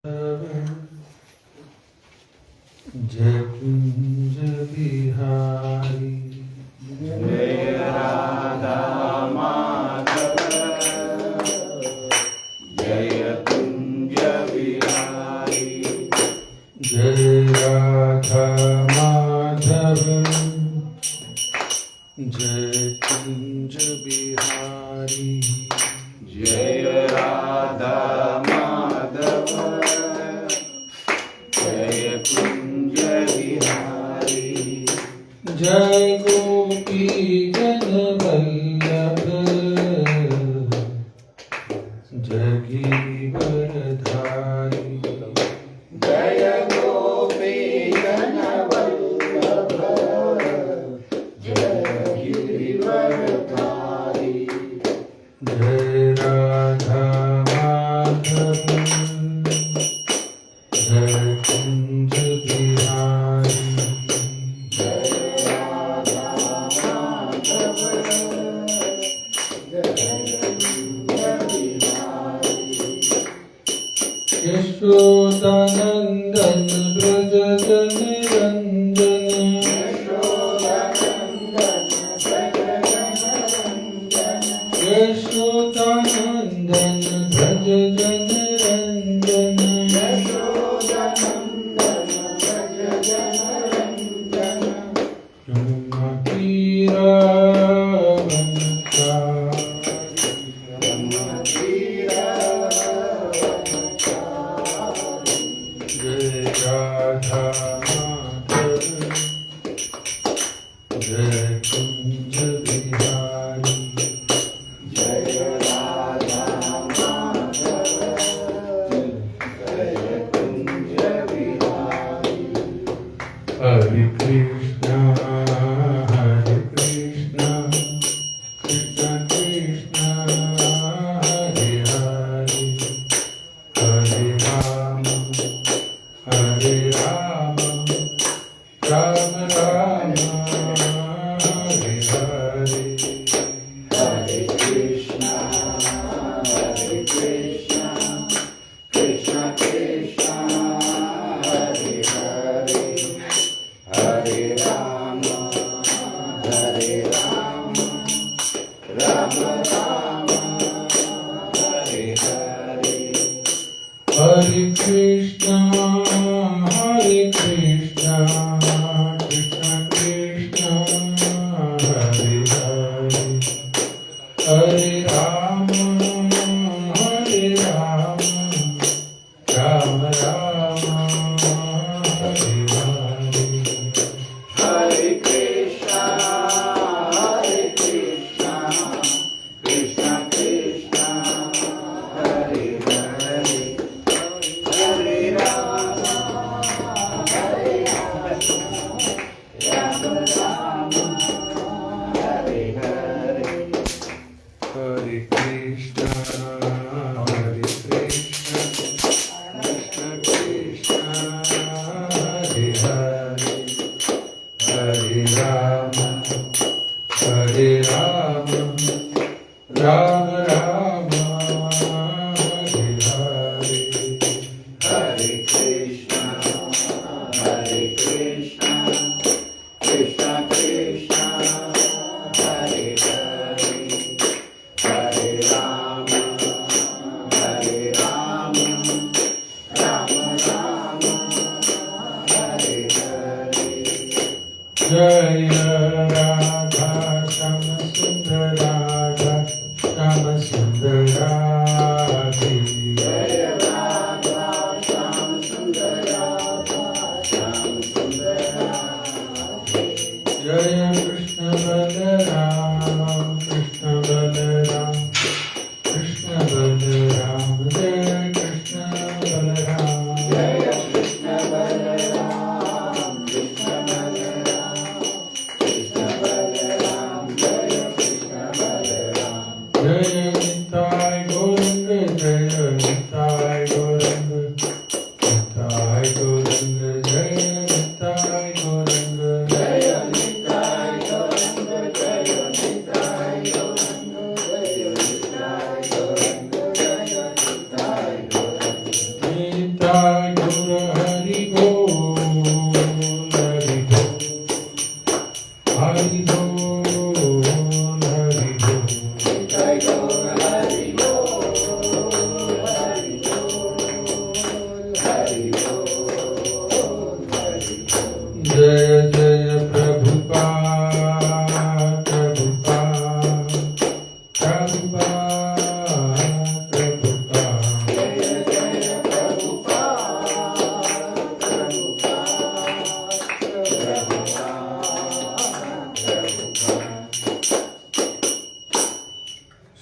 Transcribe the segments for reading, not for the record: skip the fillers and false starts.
जय कुंज बिहारी जय राधा माधव जय कुंज बिहारी जय राधा माधव जय कुंज बिहारी जय राधा माधव जय कुंज बिहारी जय गोपी जन वल्लभ जगीवरधारी जय गोपी जन वल्लभ जय गिरिवरधारी जय राधा माधव जय कुंज बिहारी यशोदानंदन ब्रज जन रंजन यशोदानंदन ब्रज जन रंजन यमुना तीरा जय राधा माधव जय कुंज बिहारी जय राधा माधव जय कुंज बिहारी हरे Krishna Krishna Krishna Hare Hare Hare Ram Ram Ram Hare Hare Hare Krishna, Krishna Krishna, Hare Hare, Hare Rama, Rama Rama, Hare Hare. Hare Krishna, Krishna Krishna, Hare Hare, Hare Rama, Rama Rama, Hare Hare. Hare Krishna, Krishna Krishna, Hare Hare, Hare Rama, Rama Rama, Hare Hare. Hare Krishna, Krishna Krishna, Hare Hare, Hare Rama, Rama Rama, Hare Hare. Hare Krishna, Krishna Krishna, Hare Hare, Hare Rama, Rama Rama, Hare Hare. Jai Radha Shama Sundar Radha Shama Sundar Radhe Jai Radha Shyam Sundar Radha Shyam Sundar Radhe. Jaya Krishna Balaram Krishna Balaram Krishna Balaram Jaya Krishna Balaram Jaya Krishna Balaram, Krishna Balaram, जय गुरु हरि बोल हरि बोल हरि बोल हरि बोल जय गौर हरि बोल हरि बोल हरि बोल हरि बोल। जय जय प्रभुपाद प्रभुपाद प्रभुपाद प्रभुपाद जय जय प्रभुपाद प्रभुपाद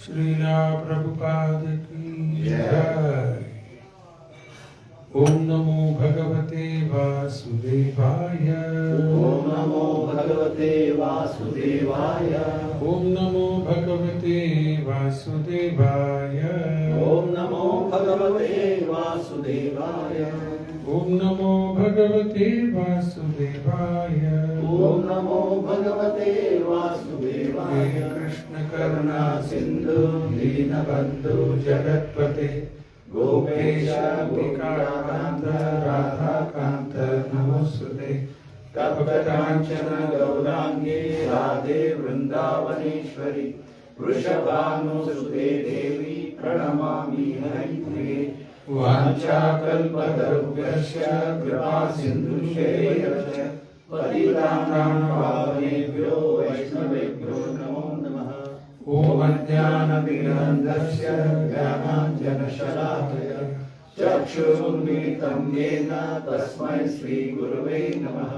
श्रीला प्रभुपाद की जय। ओम नमो भगवते वासुदेवाय ओम नमो भगवते वासुदेवाय ओम नमो भगवते वासुदेवाय ओम नमो भगवते वासुदेवाय ओम नमो भगवते वासुदेवाय ओम नमो भगवते वासुदेवाय। हे कृष्ण करुणा सिंधु दीनबंधु जगत्पते गोपेश गोपिकाकांत राधाकांत नमोस्तुते कपटकांचन गौरांगी राधे वृंदावनेश्वरी वृषभानुसुते देवी प्रणमामि हरिप्रिये। वाञ्छाकल्पतरुभ्यश्च कृपा सिन्धुभ्यश्च पतितानां पावनेभ्यो वैष्णवेभ्यो नमो नमः। ॐ अज्ञानतिमिरन्धस्य ज्ञानाञ्जनशलाकया चक्षुरुन्मीलितं येन तस्मै श्रीगुरवे नमः।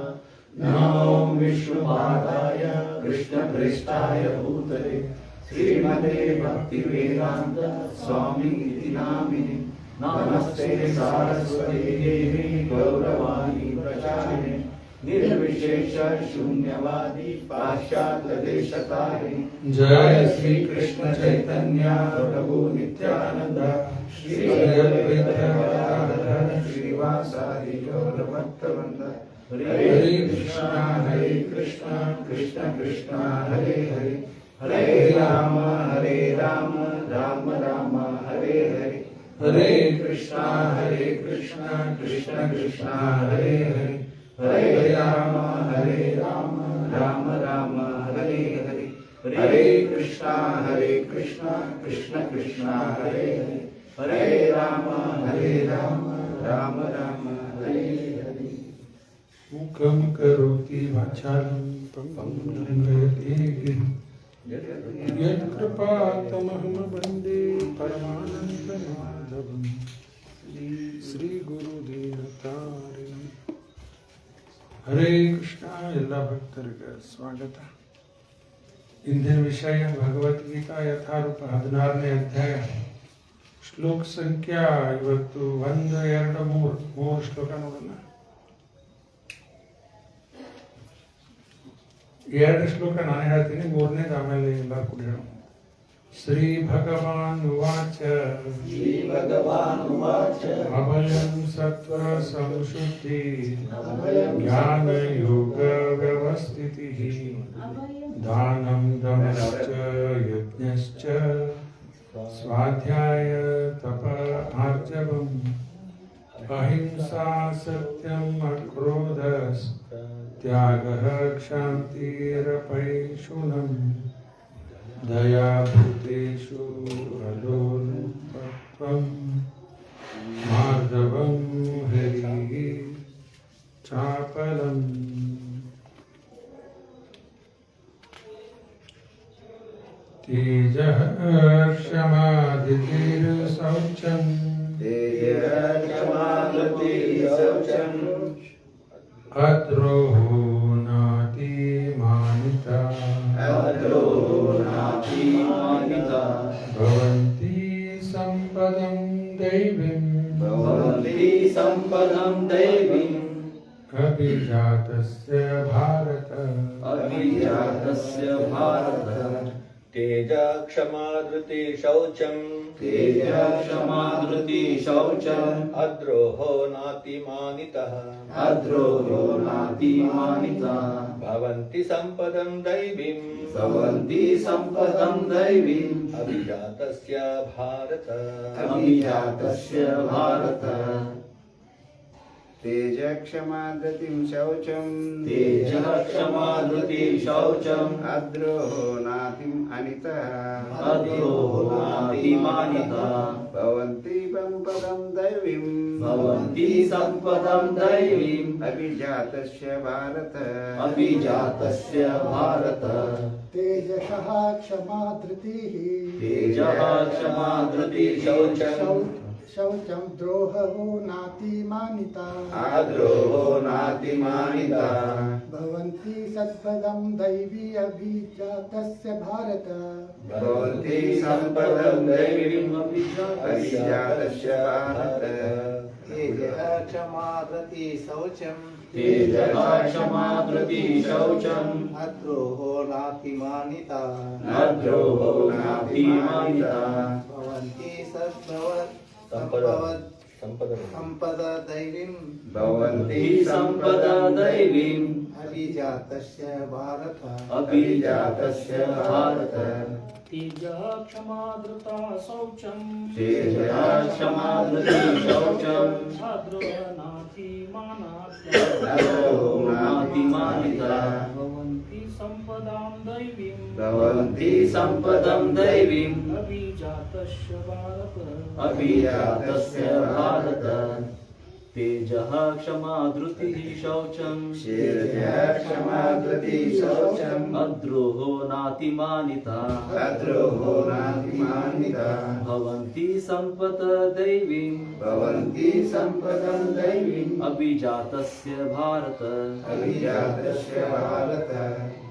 नमो विष्णुपादाय कृष्णप्रेष्ठाय भूतले श्रीमते भक्तिवेदान्त स्वामी इति नामिने। नमस्ते सारस्वती देवी गौरवाणी प्रचारिणे निर्विशेष शून्यवादी पाश्चात्य देशतारिणे। जय श्री कृष्ण चैतन्य प्रभु नित्यानंद श्री अद्वैत श्रीवासादि गौर भक्तवृंद। हरे कृष्णा कृष्ण कृष्ण हरे हरे हरे राम राम राम हरे हरे। हरे कृष्णा कृष्ण कृष्ण हरे हरे हरे राम राम राम हरे हरे। हरे कृष्णा कृष्ण कृष्ण हरे हरे हरे राम राम राम हरे हरे। मुखं करोति वाचालं पंगुं लङ्घयते गिरिं यत्कृपातमहं वन्दे परमानन्दमाधवं श्रीगुरुदीनतारिणं। ಹರೇ ಕೃಷ್ಣ. ಎಲ್ಲ ಭಕ್ತರಿಗೆ ಸ್ವಾಗತ. ಇಂದಿನ ವಿಷಯ ಭಗವದ್ಗೀತಾ ಯಥಾರೂಪ 16ನೇ ಅಧ್ಯಾಯ ಶ್ಲೋಕ ಸಂಖ್ಯಾ ಇವತ್ತು 1 2 3 ಶ್ಲೋಕ ನೋಡೋಣ. 2 ಶ್ಲೋಕ ನಾನು ಹೇಳ್ತೀನಿ, 3ನೇದು ಆಮೇಲೆ ಎಲ್ಲ ಕೂಡ ಹೇಳೋಣ. ಶ್ರೀ ಭಗವಾನ್ ಉವಾಚ श्री भगवान् उवाच ಅಭಯಂ ಸತ್ವ ಸಂಶುದ್ಧಿ अभयं ಜ್ಞಾನ ಯೋಗ ವ್ಯವಸ್ಥಿತಿಃ ದಾನಂ ದಮಶ್ಚ ಯಜ್ಞಶ್ಚ ಸ್ವಾಧ್ಯಾಯ ತಪ ಆರ್ಜವಂ ಅಹಿಂಸಾ ಸತ್ಯಂ ಅಕ್ರೋಧಸ್ ತ್ಯಾಗಃ ಕ್ಷಾಂತಿರಪೈಶುನಂ ದಯಾ ಭೂತೇಷು ಅಲೋಲುಪತ್ವಂ ಮಾರ್ದವಂ ಹರಿಃ ಚಾಪಲಂ. तेजः क्षमादितिर्शौचं तेजक्षमाधृति शौचम् अद्रोहो नातिमानिता अद्रोहो नातिमानिता भवन्ति सम्पदं दैवीं भवन्ति सम्पदं दैवीम् अभिजातस्य भारत अभिजातस्य भारत। तेज क्षमा धृति शौचम तेजक्षमाधृति शौचम् अद्रोहो नातिमानितः अद्रोहो नातिमानिता भवन्ति सम्पदं दैवीम् भवन्ति सम्पदं दैवीम् अभिजातस्य भारत। अभिजातस्य भारत। तेज क्षमा धृतिं शौचं तेजः क्षमा धृतिः शौचम् अद्रोहो नातिम् अनितः अद्रोहो नातिमानिता भवन्ति सम्पदं दैवीं भवन्ति सम्पदं दैवीम् अभिजातस्य भारत अभिजातस्य भारत तेजसः क्षमा धृतिः तेजः क्षमा धृतिः शौचम् शौचं द्रोहो नातिमानिता अद्रोहो नातिमानिता भवन्ति सत्पदं दैवी अभिजातस्य भारत भवन्ति सम्पदं दैवीम् अभिजातस्य भारत तेजः क्षमा धृति शौचं तेजः क्षमा धृतिः शौचम् अद्रोहो नातिमानिता अद्रोहो नातिमानिता भवन्ति सम्पदा दैवीम् भवन्ति सम्पदा दैवीम् अभिजातस्य भारत अभिजातस्य भारत तेजः क्षमा धृता शौचम् तेजः क्षमा धृतिः शौचम् अद्रोहो नातिमानिता भवन्ति सम्पदां दैवीम् भवन्ति सम्पदं दैवीम् अभिजातस्य भारत अभिजातस्य भारत तेजः क्षमा धृतिः शौचम् तेजः क्षमा धृतिः शौचम् अद्रोहो नातिमानिता अद्रोहो नातिमानिता भवन्ति सम्पद दैवीम् भवन्ति सम्पदं दैवीम् अभिजातस्य भारत अभिजातस्य भारत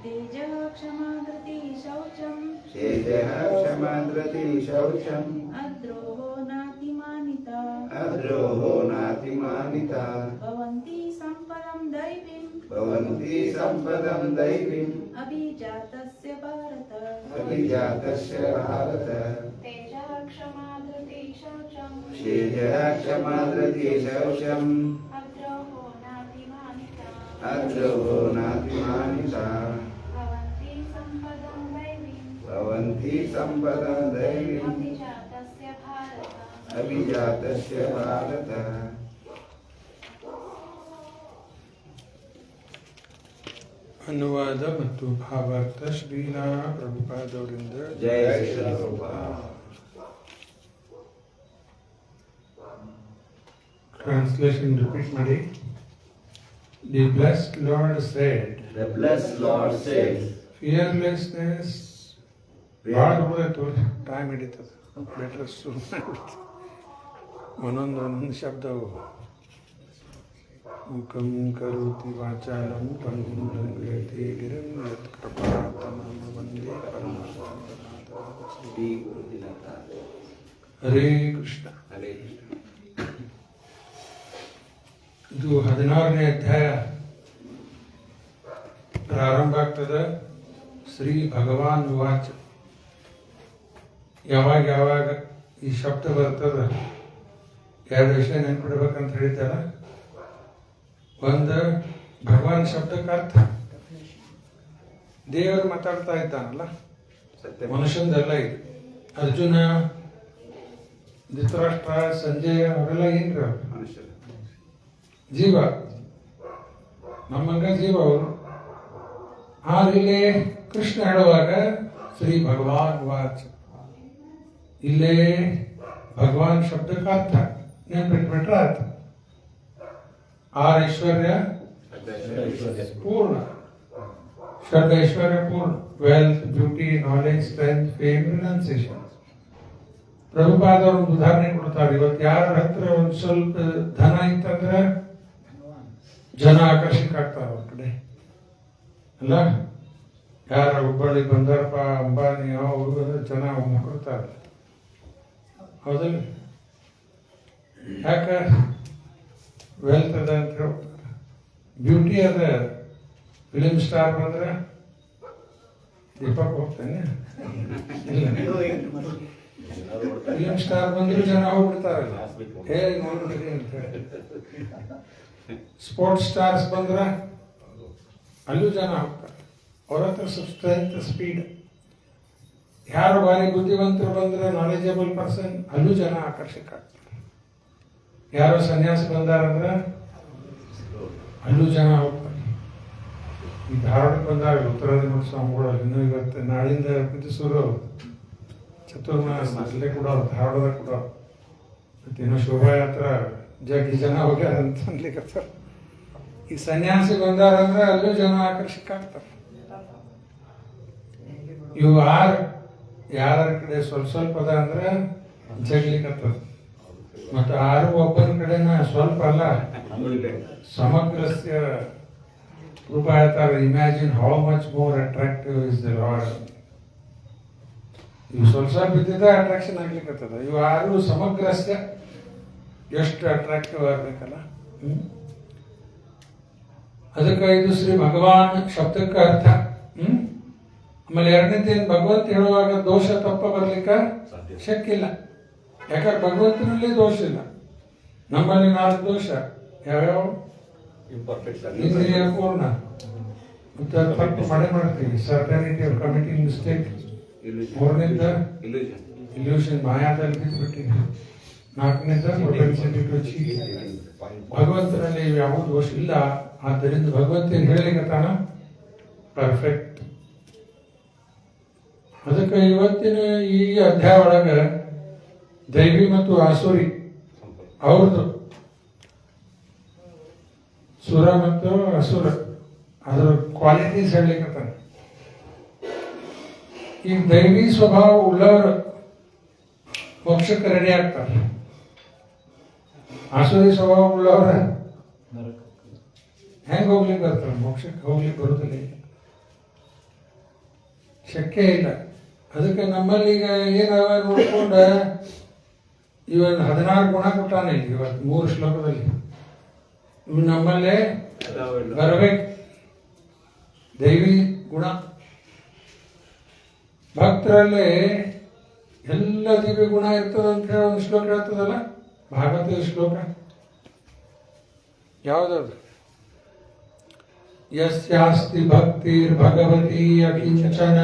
तेजः क्षमा धृतिः शौचम् तेजः क्षमा धृतिः शौचम् अद्रोहो नातिमानिता अद्रोहो नातिमानिता भवन्ति सम्पदं दैवीम् भवन्ति सम्पदं दैवीम् अभिजातस्य भारत अभिजातस्य भारत तेजः क्षमा धृतिः शौचम् तेजः क्षमा धृतिः शौचम् अद्रोहो नातिमानिता अद्रोहो नातिमानिता भवन्ति सम्पदं दैवीम् भवन्ति सम्पदं दैवीम् अभिजातस्य भारत अभिजातस्य भारत ಅನುವಾದ ಮತ್ತು ಭಾವಾರ್ಥ ಶ್ರೀಲಾ ಪ್ರಭುಪಾದವರಿಂದ जय श्री प्रभुपाद ಟ್ರಾನ್ಸ್ಲೇಷನ್ ರಿಪೀಟ್ ಮಾಡಿ. The blessed lord shed The blessed Lord said, fearlessness ಭಾಳ ಹೋಗ್ತು, ಟೈಮ್ ಹಿಡಿತದೆ, ಬೆಟರ್ ಶುರು ಮಾಡಿಬಿಡ್ತು. ಒಂದೊಂದು ಶಬ್ದವು ಮುಖಂ ಕರೋತಿ ವಾಚಾಲಂ ಪಂಗುಂ ಲಂಘಯತೆ ಗಿರಿಂ ಯತ್ಕೃಪಾತಮಂ ವಂದೇ ಪರಮಾತ್ಮನಾಥ. श्री गुरु दिनकर ಹರೇ ಕೃಷ್ಣ. हरे ಇದು 16ನೇ ಅಧ್ಯಾಯ ಪ್ರಾರಂಭ ಆಗ್ತದೆ. ಶ್ರೀ ಭಗವಾನ್ ವಾಚ. ಯಾವಾಗ ಈ ಶಬ್ದ ಬರ್ತದ, ಎರಡು ವಿಷಯ ನೆನ್ಪಿಡ್ಬೇಕಂತ ಹೇಳಿದ್ದಾರ. ಒಂದು, ಭಗವಾನ್ ಶಬ್ದಕ್ಕೆ ಅರ್ಥ, ದೇವರು ಮಾತಾಡ್ತಾ ಇದ್ದಾನಲ್ಲ, सत्य ಮನುಷ್ಯಂದೆಲ್ಲ ಇದು. ಅರ್ಜುನ, ಧೃತರಾಷ್ಟ್ರ, ಸಂಜಯ ಅವರೆಲ್ಲ ಏನ್ರಿ ಅವ್ರು? मनुष्य ಜೀವ, ನಮ್ಮಂಗ ಜೀವ ಅವರು. ಆದ್ರೆ ಇಲ್ಲೇ ಕೃಷ್ಣ ಹೇಳುವಾಗ ಶ್ರೀ ಭಗವಾನ್ ವಾಚ್, ಇಲ್ಲೇ ಭಗವಾನ್ ಶಬ್ದಕ್ಕೆ ಅರ್ಥ ನೆನ್ಪಿಟ್ಬಿಟ್ರೆ ಅರ್ಥ. ಆರ್ ಐಶ್ವರ್ಯ ಪೂರ್ಣ, ಷಡ್ ಐಶ್ವರ್ಯ ಪೂರ್ಣ, wealth, beauty, knowledge, strength, fame, renunciation. ಪ್ರಭುಪಾದವರು ಒಂದು ಉದಾಹರಣೆ ಕೊಡ್ತಾರೆ. ಇವತ್ತು ಯಾರ ಹತ್ರ ಒಂದು ಸ್ವಲ್ಪ ಧನ ಇತ್ತಂದ್ರೆ ಜನ ಆಕರ್ಷಕ ಆಗ್ತಾರೆ ಅವ್ರ ಕಡೆ ಅಲ್ಲ. ಯಾರ ಹುಬ್ಬಳ್ಳಿ ಬಂದಾರಪ್ಪ, ಅಂಬಾನಿ ಅವರು ಬಂದ್ರೆ ಜನ ಮುಗಿರ್ತಾರೆ, ಹೌದಲ್ಲ? ಯಾಕ? ವೆಲ್ತ್ ಅದ ಅಂತ ಹೇಳ್ತಾರೆ, ಬ್ಯೂಟಿ ಅದ. ಫಿಲಿಂ ಸ್ಟಾರ್ ಬಂದ್ರೆ ದೀಪಕ್ ಹೋಗ್ತಾನೆ, ಫಿಲಿಂ ಸ್ಟಾರ್ ಬಂದ್ರು ಜನ ಹೋಗ್ಬಿಡ್ತಾರಲ್ಲ, ಹೇ ನೋಡ್ಬಿಡ್ರಿ ಅಂತ ಹೇಳಿ. ಸ್ಪೋರ್ಟ್ಸ್ ಸ್ಟಾರ್ಸ್ ಬಂದ್ರೆ ಅಲ್ಲೂ ಜನ ಹೋಗ್ತಾರೆ, ಅವ್ರ ಹತ್ರ ಸ್ಟ್ರೆಂತ್, ಸ್ಪೀಡ್. ಯಾರು ಭಾರಿ ಬುದ್ಧಿವಂತರು ಬಂದ್ರೆ, ನಾಲೆಜಬಲ್ ಪರ್ಸನ್, ಅಲ್ಲೂ ಜನ ಆಕರ್ಷಕ ಆಗ್ತಾರೆ. ಯಾರೋ ಸನ್ಯಾಸಿ ಬಂದಾರಂದ್ರೆ ಅಲ್ಲೂ ಜನ ಹೋಗ್ತಾರೆ. ಈ ಧಾರವಾಡಕ್ಕೆ ಬಂದಾಗ ಉತ್ತರಾದಿ ಸ್ವಾಮಿಗಳು ಇನ್ನೂ ಇವತ್ತು ನಾಳಿಂದ ಪ್ರೀತಿಸೋರು ಚತುರ್ಮಾಸ ಅಲ್ಲೇ ಕೂಡ ಧಾರವಾಡದಾಗ ಕೂಡ ಮತ್ತೇನೋ ಶೋಭಾಯಾತ್ರಾ ಜಗ್ಗಿ ಜನ ಹೋಗ್ಯಾರ ಅಂತ ಅನ್ಲಿಕ್ಕೆ. ಈ ಸನ್ಯಾಸಿ ಬಂದಾರಂದ್ರೆ ಅಲ್ಲೂ ಜನ ಆಕರ್ಷಕ ಆಗ್ತಾರೆ. ಇವು ಯಾರ ಕಡೆ ಸ್ವಲ್ಪ ಅದ ಅಂದ್ರೆ ಜಗ್ಲಿಕ್ಕತ್ತದ. ಮತ್ತು ಒಬ್ಬನ ಕಡೆನ ಸ್ವಲ್ಪ ಅಲ್ಲ, ಸಮಗ್ರಸ್ಯ ರೂಪಾಯತಾರ. Imagine how much more attractive is the lord. ಇವು ಸ್ವಲ್ಪ ಬಿದ್ದಿದ್ದ ಅಟ್ರಾಕ್ಷನ್ ಆಗ್ಲಿಕ್ಕತ್ತದ. ಇವು ಸಮಗ್ರಸ್ಯ ಎಷ್ಟು ಅಟ್ರಾಕ್ಟಿವ್ ಆಗ್ಬೇಕಲ್ಲ. ಅದಕ್ಕೆ ಇದು ಶ್ರೀ ಭಗವಾನ್ ಶಬ್ದಕ್ಕೆ ಅರ್ಥ. ಆಮೇಲೆ ಎರಡನೇದೇನು, ಭಗವಂತ ಹೇಳುವಾಗ ದೋಷ ತಪ್ಪ ಬರ್ಲಿಕ್ಕೆ ಶಕ್ಯ ಇಲ್ಲ. ಯಾಕಂದ್ರೆ ಭಗವಂತನಲ್ಲಿ ದೋಷ ಇಲ್ಲ. ನಮ್ಮಲ್ಲಿ 4 ದೋಷ ಯಾವ್ಯಾವ? ಇಂದ್ರಿಯ ಪೂರ್ಣ, ಮತ್ತೆ ತಪ್ಪು ಮಾಡ್ತೀವಿ, ಸರ್ಟನಿಟಿ ಆಫ್ ಕಮಿಟಿಂಗ್ ಮಿಸ್ಟೇಕ್. ಮೂರನೇದ ಇಲ್ಯೂಷನ್, ಮಾಯಾದಲ್ಲಿ ಬಿದ್ದುಬಿಟ್ಟಿವಿ. 4ನೇದ ಪ್ರೊಪೆನ್ಸಿಟಿ ಟು ಚೀಟ್. ಭಗವಂತನಲ್ಲಿ ಯಾವ ದೋಷ ಇಲ್ಲ. ಆದ್ದರಿಂದ ಭಗವಂತ ಹೇಳಲಿಕ್ಕತ್ತಾನ ಪರ್ಫೆಕ್ಟ್. ಅದಕ್ಕೆ ಇವತ್ತಿನ ಈ ಅಧ್ಯಾಯ ಒಳಗೆ ದೈವಿ ಮತ್ತು ಆಸುರಿ ಅವ್ರದ್ದು, ಸುರ ಮತ್ತು ಅಸುರ ಅದರ ಕ್ವಾಲಿಟೀಸ್ ಹೇಳಲಿಕ್ಕತ್ತಾನ. ಈ ದೈವಿ ಸ್ವಭಾವ ಉಳ್ಳವರು ಮೋಕ್ಷಕ್ಕೆ ರೆಡಿ ಆಗ್ತಾರೆ. ಆಸುರಿ ಸ್ವಭಾವ ಉಳ್ಳವ್ರ ಹೆಂಗೆ ಹೋಗ್ಲಿಕ್ಕೆ ಬರ್ತಾರೆ? ಮೋಕ್ಷಕ್ಕೆ ಹೋಗ್ಲಿಕ್ಕೆ ಬರುದಿಲ್ಲ, ಶಕ್ಯ ಇಲ್ಲ. ಅದಕ್ಕೆ ನಮ್ಮಲ್ಲಿ ಈಗ ಏನಾವ ನೋಡ್ಕೊಂಡ ಇವನ್ 16 ಗುಣ ಕೊಟ್ಟಾನೆ ಇವತ್ತು 3 ಶ್ಲೋಕದಲ್ಲಿ. ಇವು ನಮ್ಮಲ್ಲೇ ಬರಬೇಕು, ದೈವಿ ಗುಣ. ಭಕ್ತರಲ್ಲೇ ಎಲ್ಲ ದಿವ್ಯ ಗುಣ ಇರ್ತದ ಅಂತ ಹೇಳಿ ಒಂದು ಶ್ಲೋಕ ಹೇಳ್ತದಲ್ಲ, ಭಾಗವತದ ಶ್ಲೋಕ. ಯಾವ್ದದು? ಯಸ್ಯಾಸ್ತಿ ಭಕ್ತಿರ್ ಭಗವತಿ ಅಕಿಂಚನ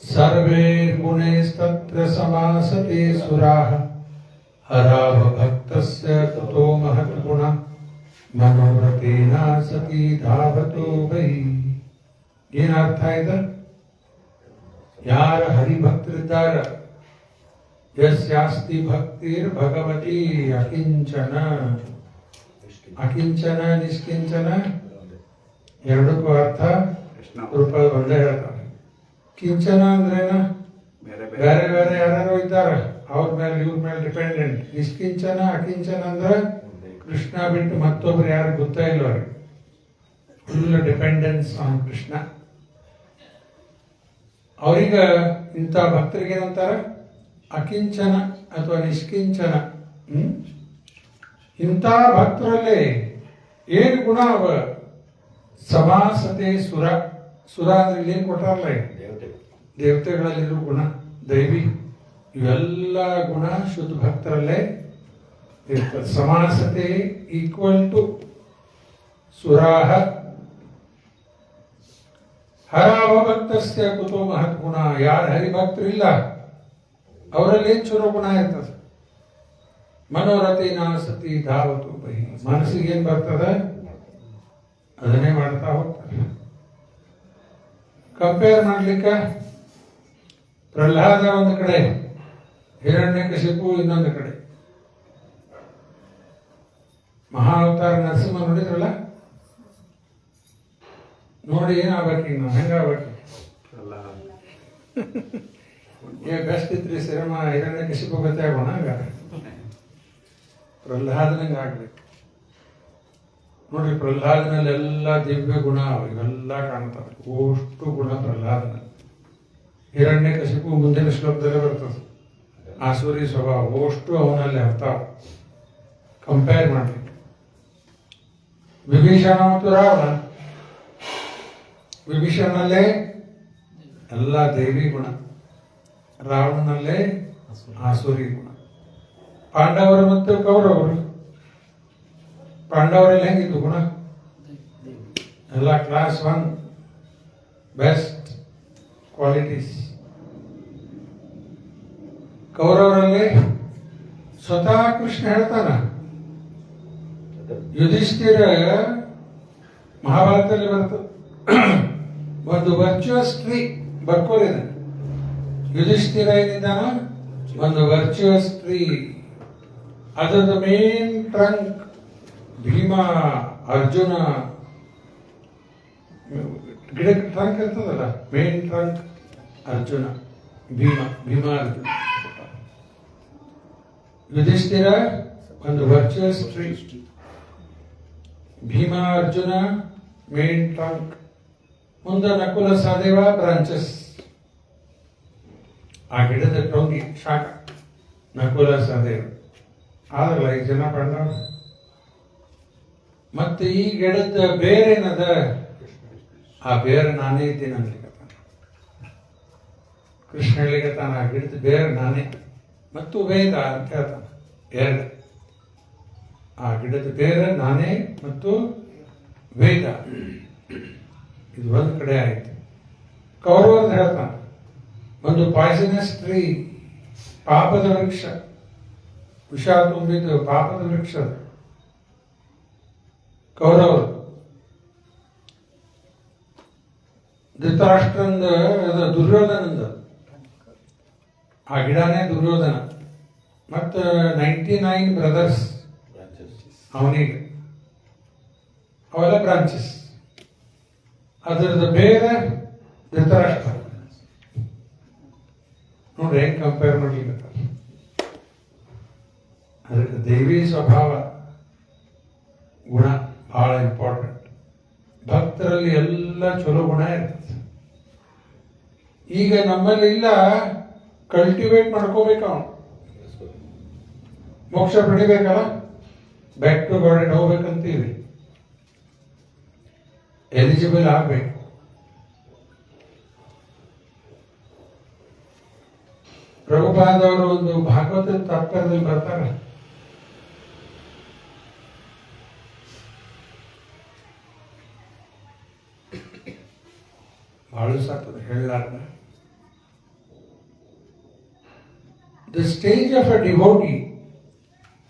ಸರ್ವೇ ಗುಣೈಸ್ತತ್ರ ಸಮಾಸತೆ ಸುರಾಃ ಹರಾವ ಭಕ್ತಸ್ಯ ತತೋ ಮಹತ್ ಗುಣ ಮನೋರಥೇನ ಸತಿ ಧಾವತೋ ವೈ. ಏನರ್ಥ ಇದೆ? ಯಾರ ಹರಿಭಕ್ತರಿದ್ದಾರ, ಯಸ್ಯಾಸ್ತಿ ಭಕ್ತಿರ್ ಭಗವತಿ ಅಕಿಂಚನ. ಅಕಿಂಚನ ನಿಷ್ಕಿಂಚನ ಎರಡಕ್ಕೂ ಅರ್ಥ ರೂಪ ಒಂದೇ ಹೇಳ್ತಾರೆ. ಕಿಂಚನ ಅಂದ್ರೇನ? ಬೇರೆ ಬೇರೆ ಯಾರು ಇದ್ದಾರ, ಅವ್ರ ಮೇಲೆ ಇವ್ರ ಮೇಲೆ ಡಿಪೆಂಡೆಂಟ್. ನಿಷ್ಕಿಂಚನ ಅಕಿಂಚನ ಅಂದ್ರೆ ಕೃಷ್ಣ ಬಿಟ್ಟು ಮತ್ತೊಬ್ರು ಯಾರು ಗೊತ್ತಾ ಇಲ್ಲ ಅವ್ರಿಗೆ. Full dependence on Krishna. ಅವ್ರೀಗ ಇಂಥ ಭಕ್ತರಿಗೆ ಏನಂತಾರ? ಅಕಿಂಚನ ಅಥವಾ ನಿಷ್ಕಿಂಚನ. ಇಂಥ ಭಕ್ತರಲ್ಲಿ ಏನು ಗುಣ ಅವ? ಸಮಾಸತೆ ಸುರ. ಸುರ ಅಂದ್ರೆ ಇಲ್ಲಿ ಏನು ಕೊಟ್ಟಾರಲ್ಲ, ದೇವತೆಗಳಲ್ಲಿರೋ ಗುಣ, ದೈವಿ, ಇವೆಲ್ಲ ಗುಣ ಶುದ್ಧ ಭಕ್ತರಲ್ಲೇ ಇರ್ತದೆ. ಸಮಾಸತೆ ಈಕ್ವಲ್ ಟು ಸುರಾಹ. ಹರಾವ ಭಕ್ತಸ್ಯ ಕುತೋ ಮಹತ್ ಗುಣ. ಯಾರು ಹರಿಭಕ್ತರು ಇಲ್ಲ ಅವರಲ್ಲಿ ಏನು ಚುರೋ ಗುಣ ಇರ್ತದೆ? ಮನೋರಥೇನ ಸತಿ ಧಾವತು ಬಹಿ. ಮನಸ್ಸಿಗೆ ಏನ್ ಬರ್ತದೆ ಅದನ್ನೇ ಮಾಡ್ತಾ ಹೋಗ್ತಾರೆ. ಕಂಪೇರ್ ಮಾಡ್ಲಿಕ್ಕೆ ಪ್ರಹ್ಲಾದ ಒಂದು ಕಡೆ, ಹಿರಣ್ಯಕಶಿಪು ಇನ್ನೊಂದು ಕಡೆ. ಮಹಾವತಾರ ನರಸಿಂಹ ನೋಡಿದ್ರಲ್ಲ, ನೋಡಿ ಏನಾಗ್ಬೇಕೀಗ ನಾವು, ಹೆಂಗಾಗ್ಬೇಕು? ಬೆಸ್ಟ್ ಇತ್ರಿ ಸಿರಮ ಹಿರಣ್ಯಕಶಿಪು ಗತಿ ಆಗೋಣ. ಹಂಗಾರ ಪ್ರಹ್ಲಾದನಂಗೆ ಆಗ್ಬೇಕು ನೋಡ್ರಿ. ಪ್ರಹ್ಲಾದನಲ್ಲಿ ಎಲ್ಲ ದಿವ್ಯ ಗುಣ ಇವೆಲ್ಲ ಕಾಣ್ತವೆ. ಅಷ್ಟು ಗುಣ ಪ್ರಹ್ಲಾದನಲ್ಲಿ. ಹಿರಣ್ಯಕಶಿಪು ಮುಂದಿನ ಶ್ಲೋಕದಲ್ಲೇ ಬರ್ತದೆ. ಆಸುರಿ ಸ್ವಭಾವ ಅಷ್ಟು ಅವನಲ್ಲಿ ಆಗ್ತಾವ. ಕಂಪೇರ್ ಮಾಡ್ಲಿಕ್ಕೆ ವಿಭೀಷಣ ಮತ್ತು ರಾವಣ. ವಿಭೀಷಣನಲ್ಲೇ ಎಲ್ಲ ದೈವಿ ಗುಣ, ರಾವಣನಲ್ಲೇ ಆಸುರಿ ಗುಣ. ಪಾಂಡವರು ಮತ್ತು ಕೌರವರು, ಪಾಂಡವರಲ್ಲಿ ಹೆಂಗಿತ್ತು ಗುಣ? ಎಲ್ಲ ಕ್ಲಾಸ್ 1 ಬೆಸ್ಟ್ ಕ್ವಾಲಿಟೀಸ್. ಕೌರವರಲ್ಲಿ ಸ್ವತಃ ಕೃಷ್ಣ ಹೇಳ್ತಾನ, ಯುಧಿಷ್ಠಿರ ಮಹಾಭಾರತದಲ್ಲಿ ಬರ್ತದೆ. ಒಂದು ವರ್ಚುವಸ್ ಟ್ರೀ ಬರ್ಕೋರಿದೆ. ಯುಧಿಷ್ಠಿರ ಏನಿದ್ದಾನ ಒಂದು ವರ್ಚುವಸ್ ಟ್ರೀ. ಅದರ ಮೇನ್ ಟ್ರಂಕ್ ಭೀಮ, ಅರ್ಜುನ. ಗಿಡಕ್ಕೆ ಟ್ರಂಕ್ ಇರ್ತದಲ್ಲ, ಮೇನ್ ಟ್ರಂಕ್ ಅರ್ಜುನ, ಭೀಮ ಅರ್ಜುನ. ಯುಧಿಷ್ಠಿರ ಒಂದು virtuous tree, Bhima Arjuna main trunk, ಮುಂದೆ ನಕುಲ ಸಹದೇವ ಬ್ರಾಂಚಸ್. ಆ ಗಿಡದ ಟೊಂಗಿ ಶಾಖ ನಕುಲ ಸಹದೇವ. ಆದ್ರಲ್ಲ 5 ಜನ ಪಾಂಡವ. ಮತ್ತೆ ಈ ಗಿಡದ ಬೇರೇನದ, ಆ ಬೇರೆ ನಾನೇ ಇದ್ದೀನಿ ಅನ್ಲಿಕ್ಕತ್ತಾನ. ಕೃಷ್ಣ ಹೇಳಿಕತ್ತಾನ ಆ ಗಿಡದ ಬೇರೆ ನಾನೇ ಮತ್ತು ವೇದ ಅಂತ ಹೇಳ್ತಾನ. 2 ಆ ಗಿಡದ ಬೇರೆ ನಾನೇ ಮತ್ತು ವೇದ. ಇದು ಒಂದು ಕಡೆ ಆಯ್ತು. ಕೌರವರ್ದು ಹೇಳ್ತಾನ ಒಂದು ಪಾಯ್ಸನಸ್ ಟ್ರೀ, ಪಾಪದ ವೃಕ್ಷ, ವಿಷ ತುಂಬಿದ್ದು ಪಾಪದ ವೃಕ್ಷ ಕೌರವರು. ಧೃತರಾಷ್ಟ್ರಂದ ದುರ್ಯೋಧನಂದ ಆ ಗಿಡನೇ ದುರ್ಯೋಧನ. ಮತ್ತು 99 ಬ್ರದರ್ಸ್ ಅವನಿಗೆ, ಅವೆಲ್ಲ ಬ್ರಾಂಚಸ್. ಅದರದ್ದು ಬೇರೆ ಧೃತರಾಷ್ಟ್ರ. ನೋಡ್ರಿ ಹೆಂಗ್ ಕಂಪೇರ್ ಮಾಡ್ಲಿಕ್ಕೆ. ಅದಕ್ಕೆ ದೈವಿ ಸ್ವಭಾವ ಗುಣ ಬಹಳ ಇಂಪಾರ್ಟೆಂಟ್. ಭಕ್ತರಲ್ಲಿ ಎಲ್ಲ ಚಲೋ ಗುಣ ಇರ್ತದೆ. ಈಗ ನಮ್ಮಲ್ಲಿ ಇಲ್ಲ, ಕಲ್ಟಿವೇಟ್ ಮಾಡ್ಕೋಬೇಕು. ಅವನು ಮೋಕ್ಷ ಪಡಿಬೇಕಲ್ಲ, ಬ್ಯಾಕ್ ಟು ಗಾಡ್ ಹೋಗ್ಬೇಕಂತೀವಿ. ಎಲಿಜಿಬಲ್ ಆಗ್ಬೇಕು. ಪ್ರಭುಪಾದವರು ಒಂದು ಭಾಗವತ ತಾತ್ಪರ್ಯದಲ್ಲಿ ಬರ್ತಾರೆ. ಬಹಳ ಸಾಕ್ತದೆ ಹೇಳಲಾರ್ದ. The stage of a devotee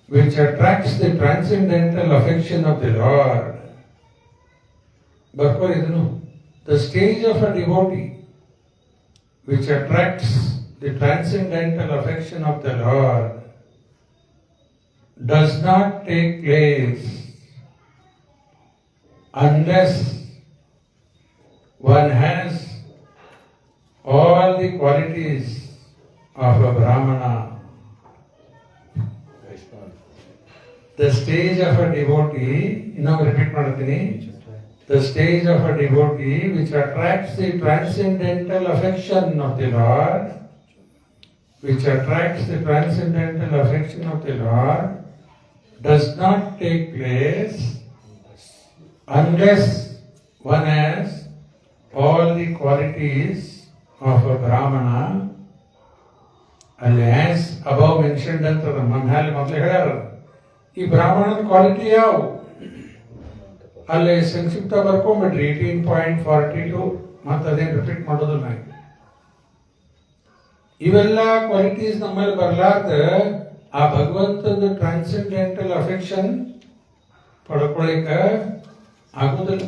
which attracts the transcendental affection of the Lord. ಬರ್ಕೋ ಇದನ್ನು. The stage of a devotee which attracts the transcendental affection of the Lord does not take place unless one has all the qualities of a Brahmana. The stage of a devotee, now repeat ಮಾಡ್ತೀನಿ. The stage of a devotee which attracts the transcendental affection of the Lord, which attracts the transcendental affection of the Lord, does not take place unless one has all the qualities of a Brahmana. ಅಲ್ಲಿ as above mentioned ಅಂತ ಮೊದಲೇ ಹೇಳ್ಯಾರ. ಈ ಬ್ರಾಹ್ಮಣನ quality ಯಾವ ಅಲ್ಲಿ ಸಂಕ್ಷಿಪ್ತ ಬರ್ಕೊಂಬಿಡ್ರಿ. 18.42 ಮತ್ತೆ ಅದೇನು ರಿಪೀಟ್ ಮಾಡೋದಿಲ್ಲ. ಇವೆಲ್ಲ ಕ್ವಾಲಿಟೀಸ್ ನಮ್ಮಲ್ಲಿ ಬರ್ಲಾರ್ದ ಆ ಭಗವಂತನ ಟ್ರಾನ್ಸೆಂಡೆಂಟಲ್ ಅಫೆಕ್ಷನ್ ಪಡ್ಕೊಳಿಕ ಆಗುದಿಲ್ಲ.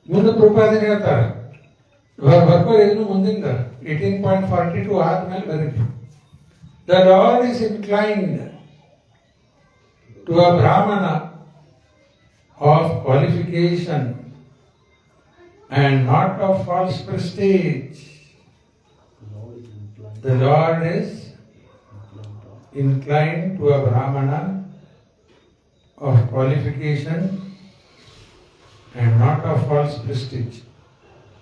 ಮುಂದೆ ಪ್ರಪಾದನೆ ಹೇಳ್ತಾರೆ, ಬರ್ಕೋ ಇದನ್ನು ಮುಂದಿಂದ 18.42 ಆದ್ಮೇಲೆ ಬರೀ. The Lord is inclined to a Brahmana of qualification and not of false prestige. The Lord is inclined to a Brahmana of qualification and not of false prestige.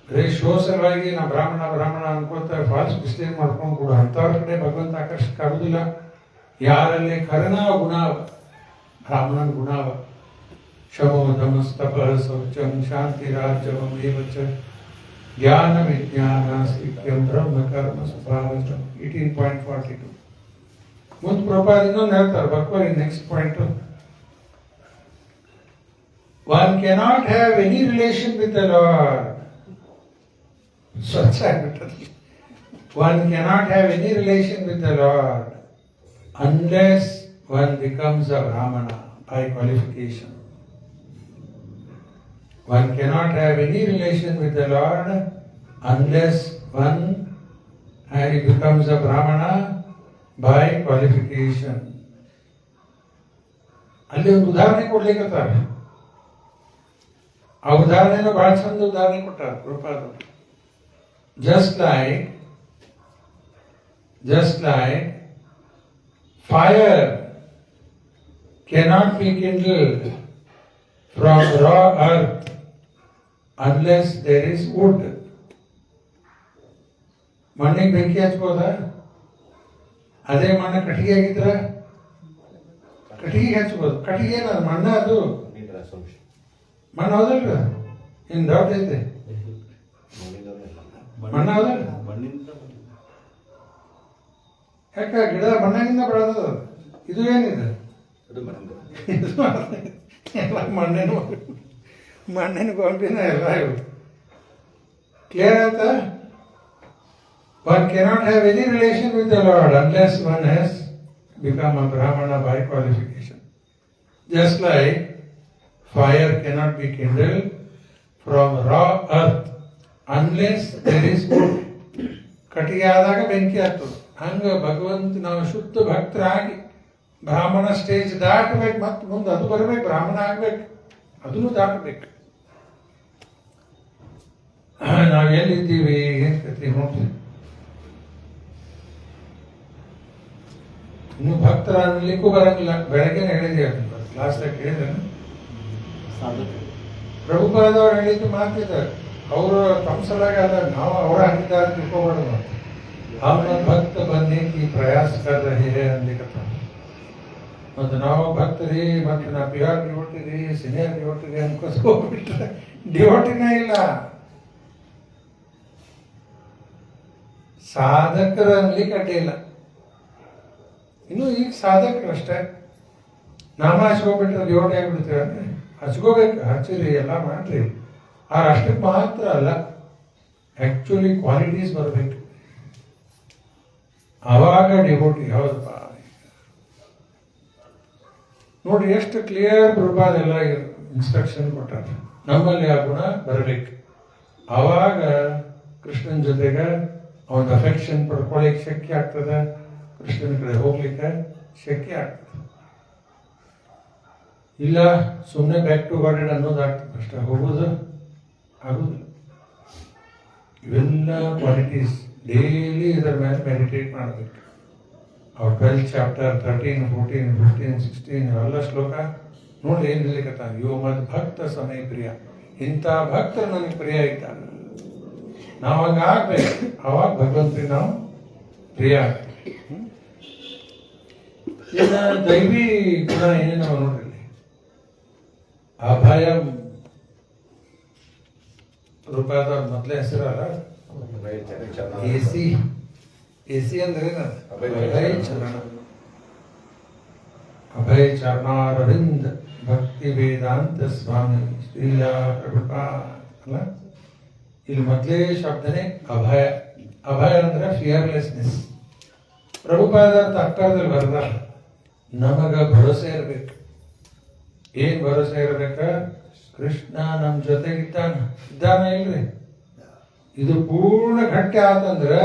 ಬರೀ ಶೋ ಸಲುವಾಗಿ ನಾ ಬ್ರಾಹ್ಮಣ ಅನ್ಕೋತ ಫಾಲ್ಸ್ ಪ್ರೆಸ್ಟೇಜ್ ಮಾಡ್ಕೊಂಡು ಕೂಡ ಅಂಥವ್ರ ಕಡೆ ಭಗವಂತ ಆಕರ್ಷಕ ಆಗುದಿಲ್ಲ. ಯಾರಲ್ಲಿ ಕರುಣಾ ಗುಣಾವ, ಬ್ರಾಹ್ಮಣನ ಗುಣಾವ, ಶಮೋ ದಮಸ್ತಪ ಶೌಚಂ ಶಾಂತಿ ರಾಜ್ಯವಂ ಏವಚ ಜ್ಞಾನ ವಿಜ್ಞಾನ ಸ್ಥಿತ್ಯಂ ಬ್ರಹ್ಮ ಕರ್ಮ ಸ್ವಭಾವಚ. 18.42 ಮುಂದೆ ಪ್ರಪಾದ ಇನ್ನೊಂದು ಹೇಳ್ತಾರೆ. ಬರ್ಕೋರಿ next point. One cannot have any relation with the Lord. One cannot have any relation with the Lord unless one becomes a Brahmana by qualification. One cannot have any relation with the Lord unless one becomes a Brahmana by qualification. ಅಲ್ಲಿ ಒಂದು ಉದಾಹರಣೆ ಕೊಡ್ಲಿಕ್ಕತ್ತಾರ. ಆ ಉದಾಹರಣೆನ ಬಹಳ ಚಂದ ಉದಾಹರಣೆ ಕೊಟ್ಟಾರ ಪ್ರಭುಪಾದರು. Just like fire cannot be kindled from raw earth unless there is wood. ಮಣ್ಣಿಗೆ ಬೆಂಕಿ ಹಚ್ಬೋದಾ? ಅದೇ ಮಣ್ಣು ಕಟ್ಟಿಗೆ ಆಗಿದ್ರ ಕಟ್ಟಿಗೆ ಹಚ್ಬೋದು. ಕಟ್ಟಿಗೆ ಏನದು? ಮಣ್ಣ ಅದು ಮಣ್ಣು ಹೌದಲ್ರ? ಇನ್ ಡೌಟ್ ಐತೆ? ಮಣ್ಣ ಹೌದಲ್ಲ? ಯಾಕ ಗಿಡ ಮಣ್ಣಿನಿಂದ ಬೆಳೆದ. ಇದು ಏನಿದೆ? ಎಲ್ಲ ಮಣ್ಣಿನ ಗೊಂಬಿನ ಎಲ್ಲ ಇವು. ಕ್ಲಿಯರ್ ಆಯ್ತಾ? One cannot have any relation with the Lord unless one has become a Brahmana by qualification. Just like fire cannot be kindled from raw earth unless there is wood. ಕಟ್ಟಿಗೆ ಆದಾಗ ಬೆಂಕಿ ಆಗ್ತದೆ. ಹಂಗ ಭಗವಂತ ನಾವು ಶುದ್ಧ ಭಕ್ತರಾಗಿ ಬ್ರಾಹ್ಮಣ ಸ್ಟೇಜ್ ದಾಟಬೇಕು, ಮತ್ತೆ ಮುಂದೆ ಅದು ಬರಬೇಕು, ಬ್ರಾಹ್ಮಣ ಆಗ್ಬೇಕು, ಅದನ್ನು ದಾಟಬೇಕು. ನಾವು ಎಲ್ಲಿದ್ದೀವಿ ಏನ್ ಕತಿ ನೋಡಿ. ಇನ್ನು ಭಕ್ತರ ಅನ್ಲಿಕ್ಕೂ ಬರಂಗಿಲ್ಲ. ಬೆಳಗ್ಗೆ ಹೇಳಿದೆ ಕ್ಲಾಸ್ದಾಗ ಹೇಳಿದ್ರೆ ಪ್ರಭುಪಾದವ್ರು ಹೇಳಿದ್ದು ಮಾತಿದ್ದಾರೆ. ಅವರು ತಮ್ಮ ಸಲಾಗ ಆದಾಗ ನಾವು ಅವರ ಹಂಗಿದ್ದಾರೆ ತಿಳ್ಕೊಬಾರ್ದು. हम भक्त बनने की प्रयास कर रहे हैं अंदिकता. ಮತ್ತು ನಾವು ಭಕ್ತರಿ ಮತ್ತು ನಾ ಪ್ಯೂರ್ ಡಿವೋಟಿರಿ ಸೀನಿಯರ್ ಡಿವೋಟಿರಿ ಅನ್ಕೋಸ್ಬಿಟ್ರೆ ಡಿವೋಟಿನೇ ಇಲ್ಲ. ಸಾಧಕರ ಅನ್ಲಿಕ್ಕೆ ಅಡ್ಡಿಲ್ಲ. ಇನ್ನು ಈಗ ಸಾಧಕರು ಅಷ್ಟೇ. ನಾಮ ಹಚ್ಕೋಬಿಟ್ರೆ ಡಿವೋಟಿ ಆಗ್ಬಿಡ್ತೀವಿ ಅಂದ್ರೆ ಹಚ್ಕೋಬೇಕು. ಹಚ್ಚಿರಿ ಎಲ್ಲ ಮಾಡ್ರಿ. ಆ ಅಷ್ಟಕ್ಕೆ ಮಾತ್ರ ಅಲ್ಲ, ಆಕ್ಚುಲಿ ಕ್ವಾಲಿಟೀಸ್ ಬರಬೇಕು. ಅವಾಗ ಡಿವೋಟಿ. ಹೌದಪ್ಪ ನೋಡಿ ಎಷ್ಟು ಕ್ಲಿಯರ್ ಪ್ರಭಾದ ಎಲ್ಲ ಇನ್ಸ್ಟ್ರಕ್ಷನ್ ಕೊಟ್ಟಾರ. ನಮ್ಮಲ್ಲಿ ಆ ಗುಣ ಬರಬೇಕು. ಅವಾಗ ಕೃಷ್ಣನ ಜೊತೆಗೆ ಅವನ ಅಫೆಕ್ಷನ್ ಪಡ್ಕೊಳ್ಳಿಕ್ಕೆ ಶಕ್ಯ ಆಗ್ತದೆ. ಕೃಷ್ಣನ ಕಡೆ ಹೋಗ್ಲಿಕ್ಕೆ ಶಕ್ಯ ಆಗ್ತದೆ. ಇಲ್ಲ ಸುಮ್ಮನೆ ಬ್ಯಾಕ್ ಟು ಗಾಡೆಡ್ ಅನ್ನೋದಾಗ್ತದೆ ಅಷ್ಟೇ, ಹೋಗೋದು ಆಗುದಿಲ್ಲ. ಇವೆಲ್ಲ ಕ್ವಾಲಿಟೀಸ್ ಡೈಲಿ ಇದರ ಮೇಲೆ ಮೆಡಿಟೇಟ್ ಮಾಡಬೇಕು. ಅವ್ರ 12th ಚಾಪ್ಟರ್ 13, 14, 15, 16 ಇವೆಲ್ಲ ಶ್ಲೋಕ ನೋಡಿ ಏನ್ ಹೇಳಿಕತ್ತ. ಯೋ ಮದ್ ಭಕ್ತ ಸಮಯ ಪ್ರಿಯ. ಇಂಥ ಭಕ್ತರು ನನಗೆ ಪ್ರಿಯ ಇದ್ದಾರೆ. ನಾವು ಹಂಗ ಆಗ್ಬೇಕು. ಅವಾಗ ಭಗವಂತರಿಗೆ ನಾವು ಪ್ರಿಯ ಆಗ್ಬೇಕು. ಇನ್ನು ದೈವಿ ಗುಣ ಏನೇನವ ನೋಡ್ರಿ. ಅಭಯ ರೂಪಾಯದ ಮೊದಲೇ ಹೆಸರಲ್ಲ ಎಸಿ ಅಂದ್ರೆ ಅಭಯ ಚರಣ. ಅಭಯ ಚರಣಾರವಿಂದ ಭಕ್ತಿ ವೇದಾಂತ ಸ್ವಾಮಿ ಶ್ರೀಲ ಪ್ರಭುಪಾದ ಅಲ್ಲ. ಇಲ್ಲಿ ಮೊದಲೇ ಶಬ್ದನೇ ಅಭಯ. ಅಭಯ ಅಂದ್ರೆ ಫಿಯರ್ಲೆಸ್ನೆಸ್. ಪ್ರಭುಪಾದ ಅಕ್ಕರದಲ್ಲಿ ಬರ್ದ ನಮಗ ಭರೋಸೆ ಇರ್ಬೇಕು. ಏನ್ ಭರೋಸೆ ಇರ್ಬೇಕ? ಕೃಷ್ಣ ನಮ್ ಜೊತೆಗಿದ್ದಾನ ಇಲ್ರಿ. ಇದು ಪೂರ್ಣ ಗಟ್ಟಿ ಆತಂದ್ರೆ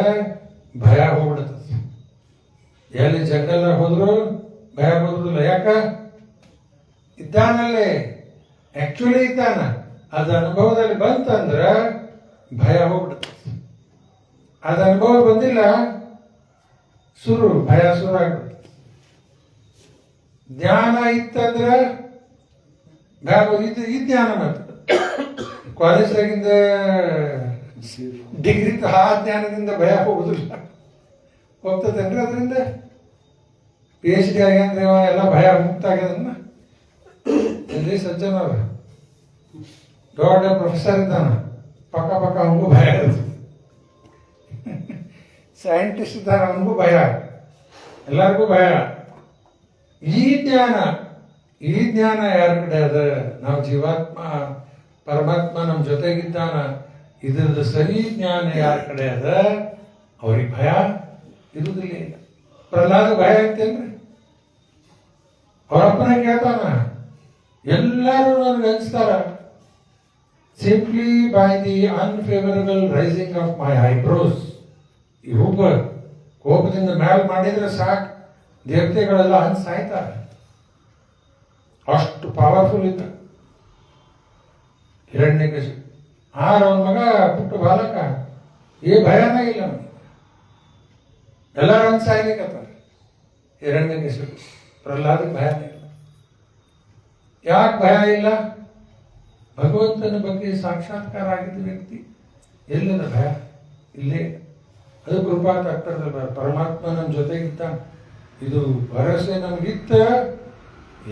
ಭಯ ಹೋಗ್ಬಿಡ್ತದೆ. ಎಲ್ಲಿ ಜಂಗಲ್ ಹೋದ್ರು ಭಯ ಬರುದಿಲ್ಲ. ಯಾಕ? ಇದ್ದಾನಲ್ಲೇ, ಆಕ್ಚುಲಿ ಇದ್ದಾನ. ಅದ ಅನುಭವದಲ್ಲಿ ಬಂತಂದ್ರ ಭಯ ಹೋಗ್ಬಿಡ್ತದೆ. ಅದ ಅನುಭವ ಬಂದಿಲ್ಲ, ಭಯ ಶುರು ಆಗ್ಬಿಡ್ತದೆ. ಜ್ಞಾನ ಇತ್ತಂದ್ರ ಈ ಜ್ಞಾನ ಮಾತ್ರ ಕಾಲೇಜ್ದಾಗಿಂದ ಡಿಗ್ರಿ ಆ ಜ್ಞಾನದಿಂದ ಭಯ ಹೋಗುದಿಲ್ಲ. ಹೋಗ್ತದೇನ್ರಿ ಅದರಿಂದ? PhD ಆಗ್ಯಂದ್ರೆ ಎಲ್ಲ ಭಯ ಮುಕ್ತ ಆಗ್ಯದನ್ನ. ಇಲ್ಲಿ ಸಜ್ಜನ ದೊಡ್ಡ ಪ್ರೊಫೆಸರ್ ಇದ್ದಾನ, ಪಕ್ಕ ಅವನಿಗೂ ಭಯ ಇರುತ್ತೆ. ಸೈಂಟಿಸ್ಟ್ ಇದ್ದಾನೆ, ಅವನಿಗೂ ಭಯ, ಎಲ್ಲರಿಗೂ ಭಯ. ಈ ಜ್ಞಾನ ಯಾರ ಕಡೆ ಅದ? ನಾವು ಜೀವಾತ್ಮ ಪರಮಾತ್ಮ ನಮ್ಮ ಜೊತೆಗಿದ್ದಾನ. ಇದ್ರದ್ದು ಸರಿ ಜ್ಞಾನ ಯಾರ ಕಡೆ ಅದ ಅವ್ರಿಗೆ ಭಯ ಇರುವುದಿಲ್ಲ. ಪ್ರಹ್ಲಾದ ಭಯ ಅಂತೇನ್ರಿ? ಅವ್ರ ಅಪ್ಪನ ಕೇಳ್ತಾನ, ಎಲ್ಲರೂ ನನಗೆ ಅನ್ಸ್ತಾರ simply by the unfavourable raising of my eyebrows. ಈ ಕೋಪದಿಂದ ಮ್ಯಾಲ್ ಮಾಡಿದ್ರೆ ಸಾಕು, ದೇವತೆಗಳೆಲ್ಲ ಸಾಯ್ತಾರೆ. ಅಷ್ಟು ಪವರ್ಫುಲ್ ಇದ್ದ ಹಿರಣ್ಯಕಶಿಪು. ಅವನ ಮಗ ಪುಟ್ಟ ಬಾಲಕ, ಭಯನ ಇಲ್ಲ ಅವನಿಗೆ. ಎಲ್ಲರೂ ಸಾಯ್ಲಿಕ್ಕತ್ತಾರೆ. ಹಿರಣ್ಯಕಶಿಪು ಪ್ರಹ್ಲಾದಕ್ಕೆ ಭಯನೇ ಇಲ್ಲ. ಯಾಕೆ ಭಯ ಇಲ್ಲ? ಭಗವಂತನ ಬಗ್ಗೆ ಸಾಕ್ಷಾತ್ಕಾರ ಆಗಿದ್ದ ವ್ಯಕ್ತಿ, ಎಲ್ಲದ ಭಯ ಇಲ್ಲೇ. ಅದು ಕೃಪಾ ತಾತ್ಪರ್ಯದಲ್ಲಿ ಪರಮಾತ್ಮ ನಮ್ಮ ಜೊತೆಗಿದ್ದ. ಇದು ಭರವಸೆ ನಮಗಿತ್ತ,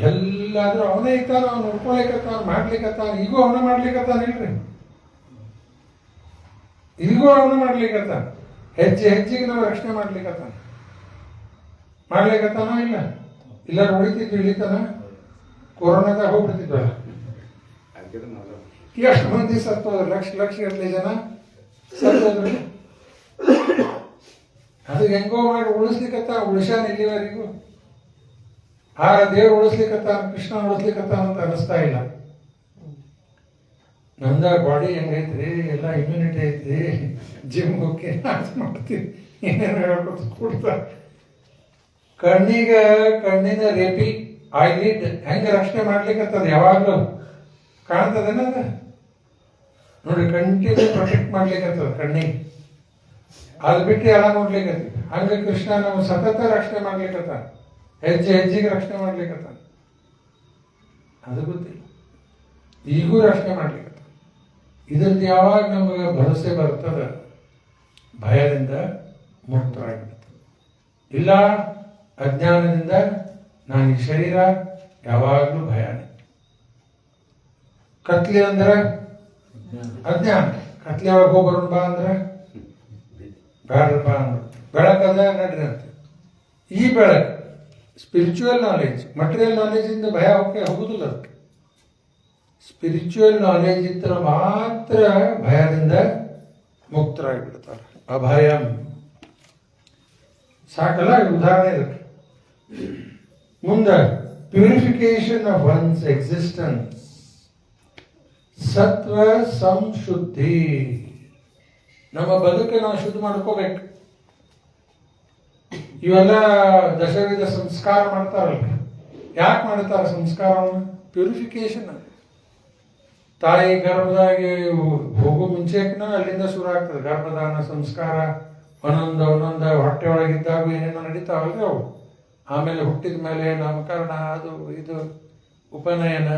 ಎಲ್ಲಾದ್ರೂ ಅವನೇ ಇದ್ದಾನ, ಅವ್ನು ನೋಡ್ಕೊಳಿಕತ್ತಾನ, ಮಾಡ್ಲಿಕ್ಕತ್ತಾನ. ಈಗೂ ಅವನ ಮಾಡ್ಲಿಕ್ಕತ್ತಾನ ಇಲ್ರಿ, ಈಗೂ ಅವನ ಮಾಡ್ಲಿಕ್ಕತ್ತಾನ. ಹೆಜ್ಜೆಗೆ ನಾವು ರಕ್ಷಣೆ ಮಾಡ್ಲಿಕ್ಕತ್ತಾನ. ಇಲ್ಲ ಎಲ್ಲರೂ ಹೊಡಿತಿದ್ವಿ, ಇಳಿತಾನ. ಕೊರೋನಾದಾಗ ಹೋಗ್ಬಿಡ್ತಿದ್ವಲ್ಲ, ಎಷ್ಟು ಮಂದಿ ಸತ್ತೋದ್ರು, ಲಕ್ಷ ಗಟ್ಟಲೆ ಜನ ಸತ್ತೋದ್ರು. ಅದು ಹೆಂಗೋ ಮಾಡಿ ಉಳಿಸ್ಲಿಕ್ಕತ್ತಾನ, ಉಳಿಸ್ಯಾನ ಇಲ್ಲಿವರೆಗೂ. ದೇವ್ರು ಉಳಿಸ್ಲಿಕ್ಕತ್ತಾನ, ಕೃಷ್ಣ ಉಳಿಸ್ಲಿಕ್ಕತ್ತಾನ ಅಂತ ಅನಿಸ್ತಾ ಇಲ್ಲ. ನಮ್ದ ಬಾಡಿ ಹೆಂಗೈತ್ರಿ, ಎಲ್ಲ ಇಮ್ಯುನಿಟಿ ಐತ್ರಿ, ಜಿಮ್ ಹೋಗಿ ಮಾಡ್ತೀವಿ, ಏನೇನು ಹೇಳ್ಕೊತ ಕೊಡ್ತಾರೆ. ಕಣ್ಣಿನ ರೇಪಿ ಐಲಿಡ್ ಹೆಂಗ ರಕ್ಷಣೆ ಮಾಡ್ಲಿಕ್ಕತ್ತದ, ಯಾವಾಗಲೂ ಕಾಣ್ತದೇನ ಅದ ನೋಡಿ, ಕಂಟಿನ್ಯೂ ಪ್ರೊಟೆಕ್ಟ್ ಮಾಡ್ಲಿಕ್ಕತ್ತದ ಕಣ್ಣಿಗೆ. ಅದು ಬಿಟ್ಟು ಎಲ್ಲ ನೋಡ್ಲಿಕ್ಕತ್ತೀವಿ. ಹಂಗ ಕೃಷ್ಣ ನಾವು ಸತತ ರಕ್ಷಣೆ ಮಾಡ್ಲಿಕ್ಕತ್ತ, ಹೆಜ್ಜೆಗೆ ರಕ್ಷಣೆ ಮಾಡ್ಲಿಕ್ಕತ್ತ. ಅದು ಗೊತ್ತಿಲ್ಲ, ಈಗೂ ರಕ್ಷಣೆ ಮಾಡ್ಲಿಕ್ಕತ್ತ. ಇದ್ರದ್ದು ಯಾವಾಗ ನಮಗೆ ಭರವಸೆ ಬರ್ತದ, ಭಯದಿಂದ ಮುಕ್ತವಾಗಿರ್ತದೆ. ಇಲ್ಲ ಅಜ್ಞಾನದಿಂದ ನಾನು ಈ ಶರೀರ ಯಾವಾಗಲೂ ಭಯನೇ. ಕತ್ಲೆ ಅಂದ್ರೆ ಅಜ್ಞಾನ. ಕತ್ಲೆ ಒಳಗೆ ಹೋಗೋಣ ಬಾ ಅಂದ್ರೆ ಬೇಡ್ರಪ್ಪ ಅಂದ್ರೆ, ಬೆಳಕದ ನಡ್ರಿ ಅಂತ. ಈ ಬೆಳಕು ಸ್ಪಿರಿಚುವಲ್ ನಾಲೆಜ್, ಮಟೀರಿಯಲ್ ನಾಲೆಜ್ ಇಂದ ಭಯ ಹೋಗುದಿಲ್ಲ. ಅದಕ್ಕೆ ಸ್ಪಿರಿಚುವಲ್ ನಾಲೆಜ್ ಇದ್ರೆ ಮಾತ್ರ ಭಯದಿಂದ ಮುಕ್ತರಾಗಿಬಿಡ್ತಾರೆ. ಅಭಯಂ ಸಾಕಲ್ಲ, ಉದಾಹರಣೆ ಇದಕ್ಕೆ. ಮುಂದೆ ಪ್ಯೂರಿಫಿಕೇಶನ್ ಆಫ್ ಒನ್ಸ್ ಎಕ್ಸಿಸ್ಟೆನ್ಸ್, ಸತ್ವ ಸಂಶುದ್ಧಿ. ನಮ್ಮ ಬದುಕೆ ನಾವು ಶುದ್ಧ ಮಾಡ್ಕೋಬೇಕು. ಇವೆಲ್ಲ ದಶವಿಧ ಸಂಸ್ಕಾರ ಮಾಡ್ತಾರಲ್ಲ, ಯಾಕೆ ಮಾಡ್ತಾರ ಸಂಸ್ಕಾರವನ್ನು? ಪ್ಯೂರಿಫಿಕೇಶನ್. ತಾಯಿ ಗರ್ಭದಾಗಿ ಹೋಗೋ ಮುಂಚೆಕ್ನ ಅಲ್ಲಿಂದ ಶುರು ಆಗ್ತದೆ ಗರ್ಭದಾನ ಸಂಸ್ಕಾರ. ಒಂದೊಂದು ಹೊಟ್ಟೆ ಒಳಗಿದ್ದಾಗ ಏನೇನೋ ನಡೀತಾವಲ್ರಿ ಅವು. ಆಮೇಲೆ ಹುಟ್ಟಿದ ಮೇಲೆ ನಾಮಕರಣ, ಅದು ಇದು ಉಪನಯನ,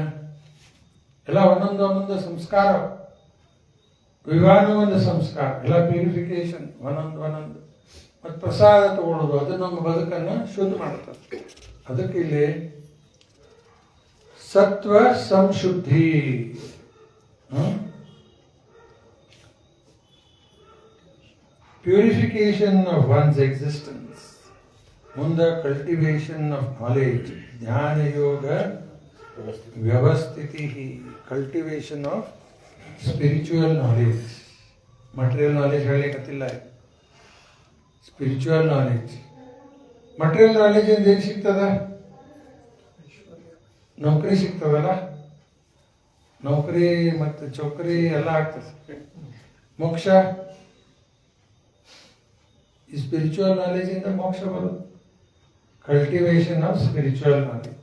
ಎಲ್ಲ ಒಂದೊಂದು ಸಂಸ್ಕಾರ. ವಿವಾಹ ಒಂದು ಸಂಸ್ಕಾರ, ಎಲ್ಲ ಪ್ಯೂರಿಫಿಕೇಶನ್ ಒಂದೊಂದು. ಮತ್ತು ಪ್ರಸಾದ ತಗೊಳ್ಳೋದು, ಅದು ನಮ್ಮ ಬದುಕನ್ನು ಶುದ್ಧ ಮಾಡುತ್ತದೆ. ಅದಕ್ಕೆ ಇಲ್ಲಿ ಸತ್ವ ಸಂಶುದ್ಧಿ. Purification of one's existence. ಮುಂದೆ ಕಲ್ಟಿವೇಶನ್ ಆಫ್ ನಾಲೆಜ್, ಧ್ಯಾನ ಯೋಗ ವ್ಯವಸ್ಥಿತಿ. Cultivation of spiritual knowledge. Material knowledge ಹೇಳಲಿಕ್ಕತ್ತಿಲ್ಲ, ಸ್ಪಿರಿಚುವಲ್ ನಾಲೆಜ್. ಮಟೀರಿಯಲ್ ನಾಲೆಜ್ ಇಂದ ಏನು ಸಿಗ್ತದ? ನೌಕರಿ ಸಿಗ್ತದಲ್ಲ, ನೌಕರಿ ಮತ್ತು ಚೌಕರಿ ಎಲ್ಲ ಆಗ್ತದೆ. ಮೋಕ್ಷ ಈ ಸ್ಪಿರಿಚುವಲ್ ನಾಲೆಜ್ ಇಂದ ಮೋಕ್ಷ ಬರೋದು. Cultivation of spiritual knowledge.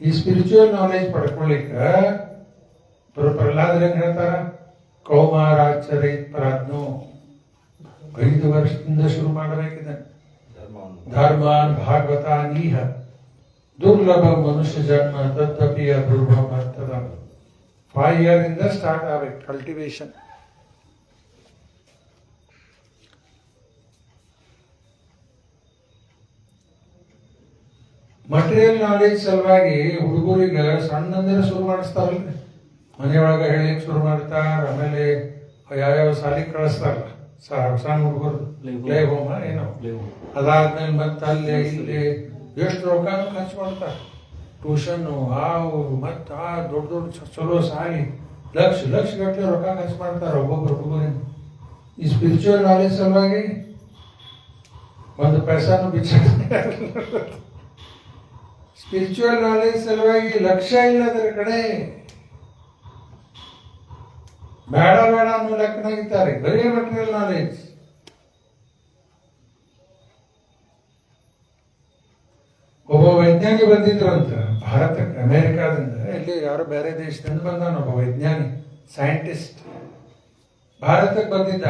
ಈ ಸ್ಪಿರಿಚುವಲ್ ನಾಲೆಜ್ ಪಡ್ಕೊಳ್ಳಿಕ್ಕೆ ಪ್ರಹ್ಲಾದರ ಹೆಂಗ್ ಹೇಳ್ತಾರ? ಕೌಮಾರಾಚರೈ ಪ್ರಾಜ್ಞೋ. 5 ವರ್ಷದಿಂದ ಶುರು ಮಾಡಬೇಕಿದೆ. ಧರ್ಮಾನ್ ಭಾಗವತಾನೀಹ ದುರ್ಲಭ ಮನುಷ್ಯ ಜನ್ಮ ತದ್ದಪಿ ಅಪೂರ್ವ ಬರ್ತದ. 5 years ಇಂದ ಸ್ಟಾರ್ಟ್ ಆಗಬೇಕು ಕಲ್ಟಿವೇಶನ್. ಮಟೀರಿಯಲ್ ನಾಲೆಜ್ ಸಲುವಾಗಿ ಹುಡುಗರಿಗೆ ಸಣ್ಣಂದ್ರೆ ಶುರು ಮಾಡಿಸ್ತಾರಲ್ರಿ, ಮನೆಯೊಳಗೆ ಹೇಳಲಿಕ್ಕೆ ಶುರು ಮಾಡ್ತಾರ. ಆಮೇಲೆ ಯಾವ್ಯಾವ ಸಾಲಿಗೆ ಕಳಿಸ್ತಾರಲ್ಲ ಸಣ್ಣ ಹುಡುಗರು, ಪ್ಲೇ ಹೋಮ ಏನೋ. ಅದಾದ್ಮೇಲೆ ಮತ್ತೆ ಅಲ್ಲಿ ಇಲ್ಲಿ ಎಷ್ಟು ರೊಕ್ಕನೂ ಖರ್ಚು ಮಾಡ್ತಾರೆ. ಟ್ಯೂಷನ್ನು ಮತ್ತು ದೊಡ್ಡ ಚಲೋ ಸಾಲಿ ಲಕ್ಷ ಗಟ್ಟಲೆ ರೊಕ್ಕ ಖರ್ಚು ಮಾಡ್ತಾರೆ ಒಬ್ಬೊಬ್ರು ಹುಡುಗರಿಂದ. ಈ ಸ್ಪಿರಿಚುವಲ್ ನಾಲೆಜ್ ಸಲುವಾಗಿ ಒಂದು ಪೈಸಾನು ಬಿಚ್ಚ ಸ್ಪಿರಿಚುವಲ್ ನಾಲೆಜ್ ಸಲುವಾಗಿ ಲಕ್ಷ್ಯ ಇಲ್ಲ ಅದರ ಕಡೆ. ಬೇಡ ಬೇಡ ಅನ್ನೋ ಲೆಕ್ಕನಾಗಿದ್ದಾರೆ, ಬರೀ ಮಟೀರಿಯಲ್ ನಾಲೆಜ್. ಒಬ್ಬ ವೈಜ್ಞಾನಿ ಬಂದಿದ್ರಂತ ಭಾರತಕ್ಕೆ, ಅಮೆರಿಕಾದಿಂದ, ಇಲ್ಲಿ ಯಾರೋ ಬೇರೆ ದೇಶದಿಂದ ಬಂದಾನ ಒಬ್ಬ ವೈಜ್ಞಾನಿ, ಸೈಂಟಿಸ್ಟ್, ಭಾರತಕ್ಕೆ ಬಂದಿದ್ದ.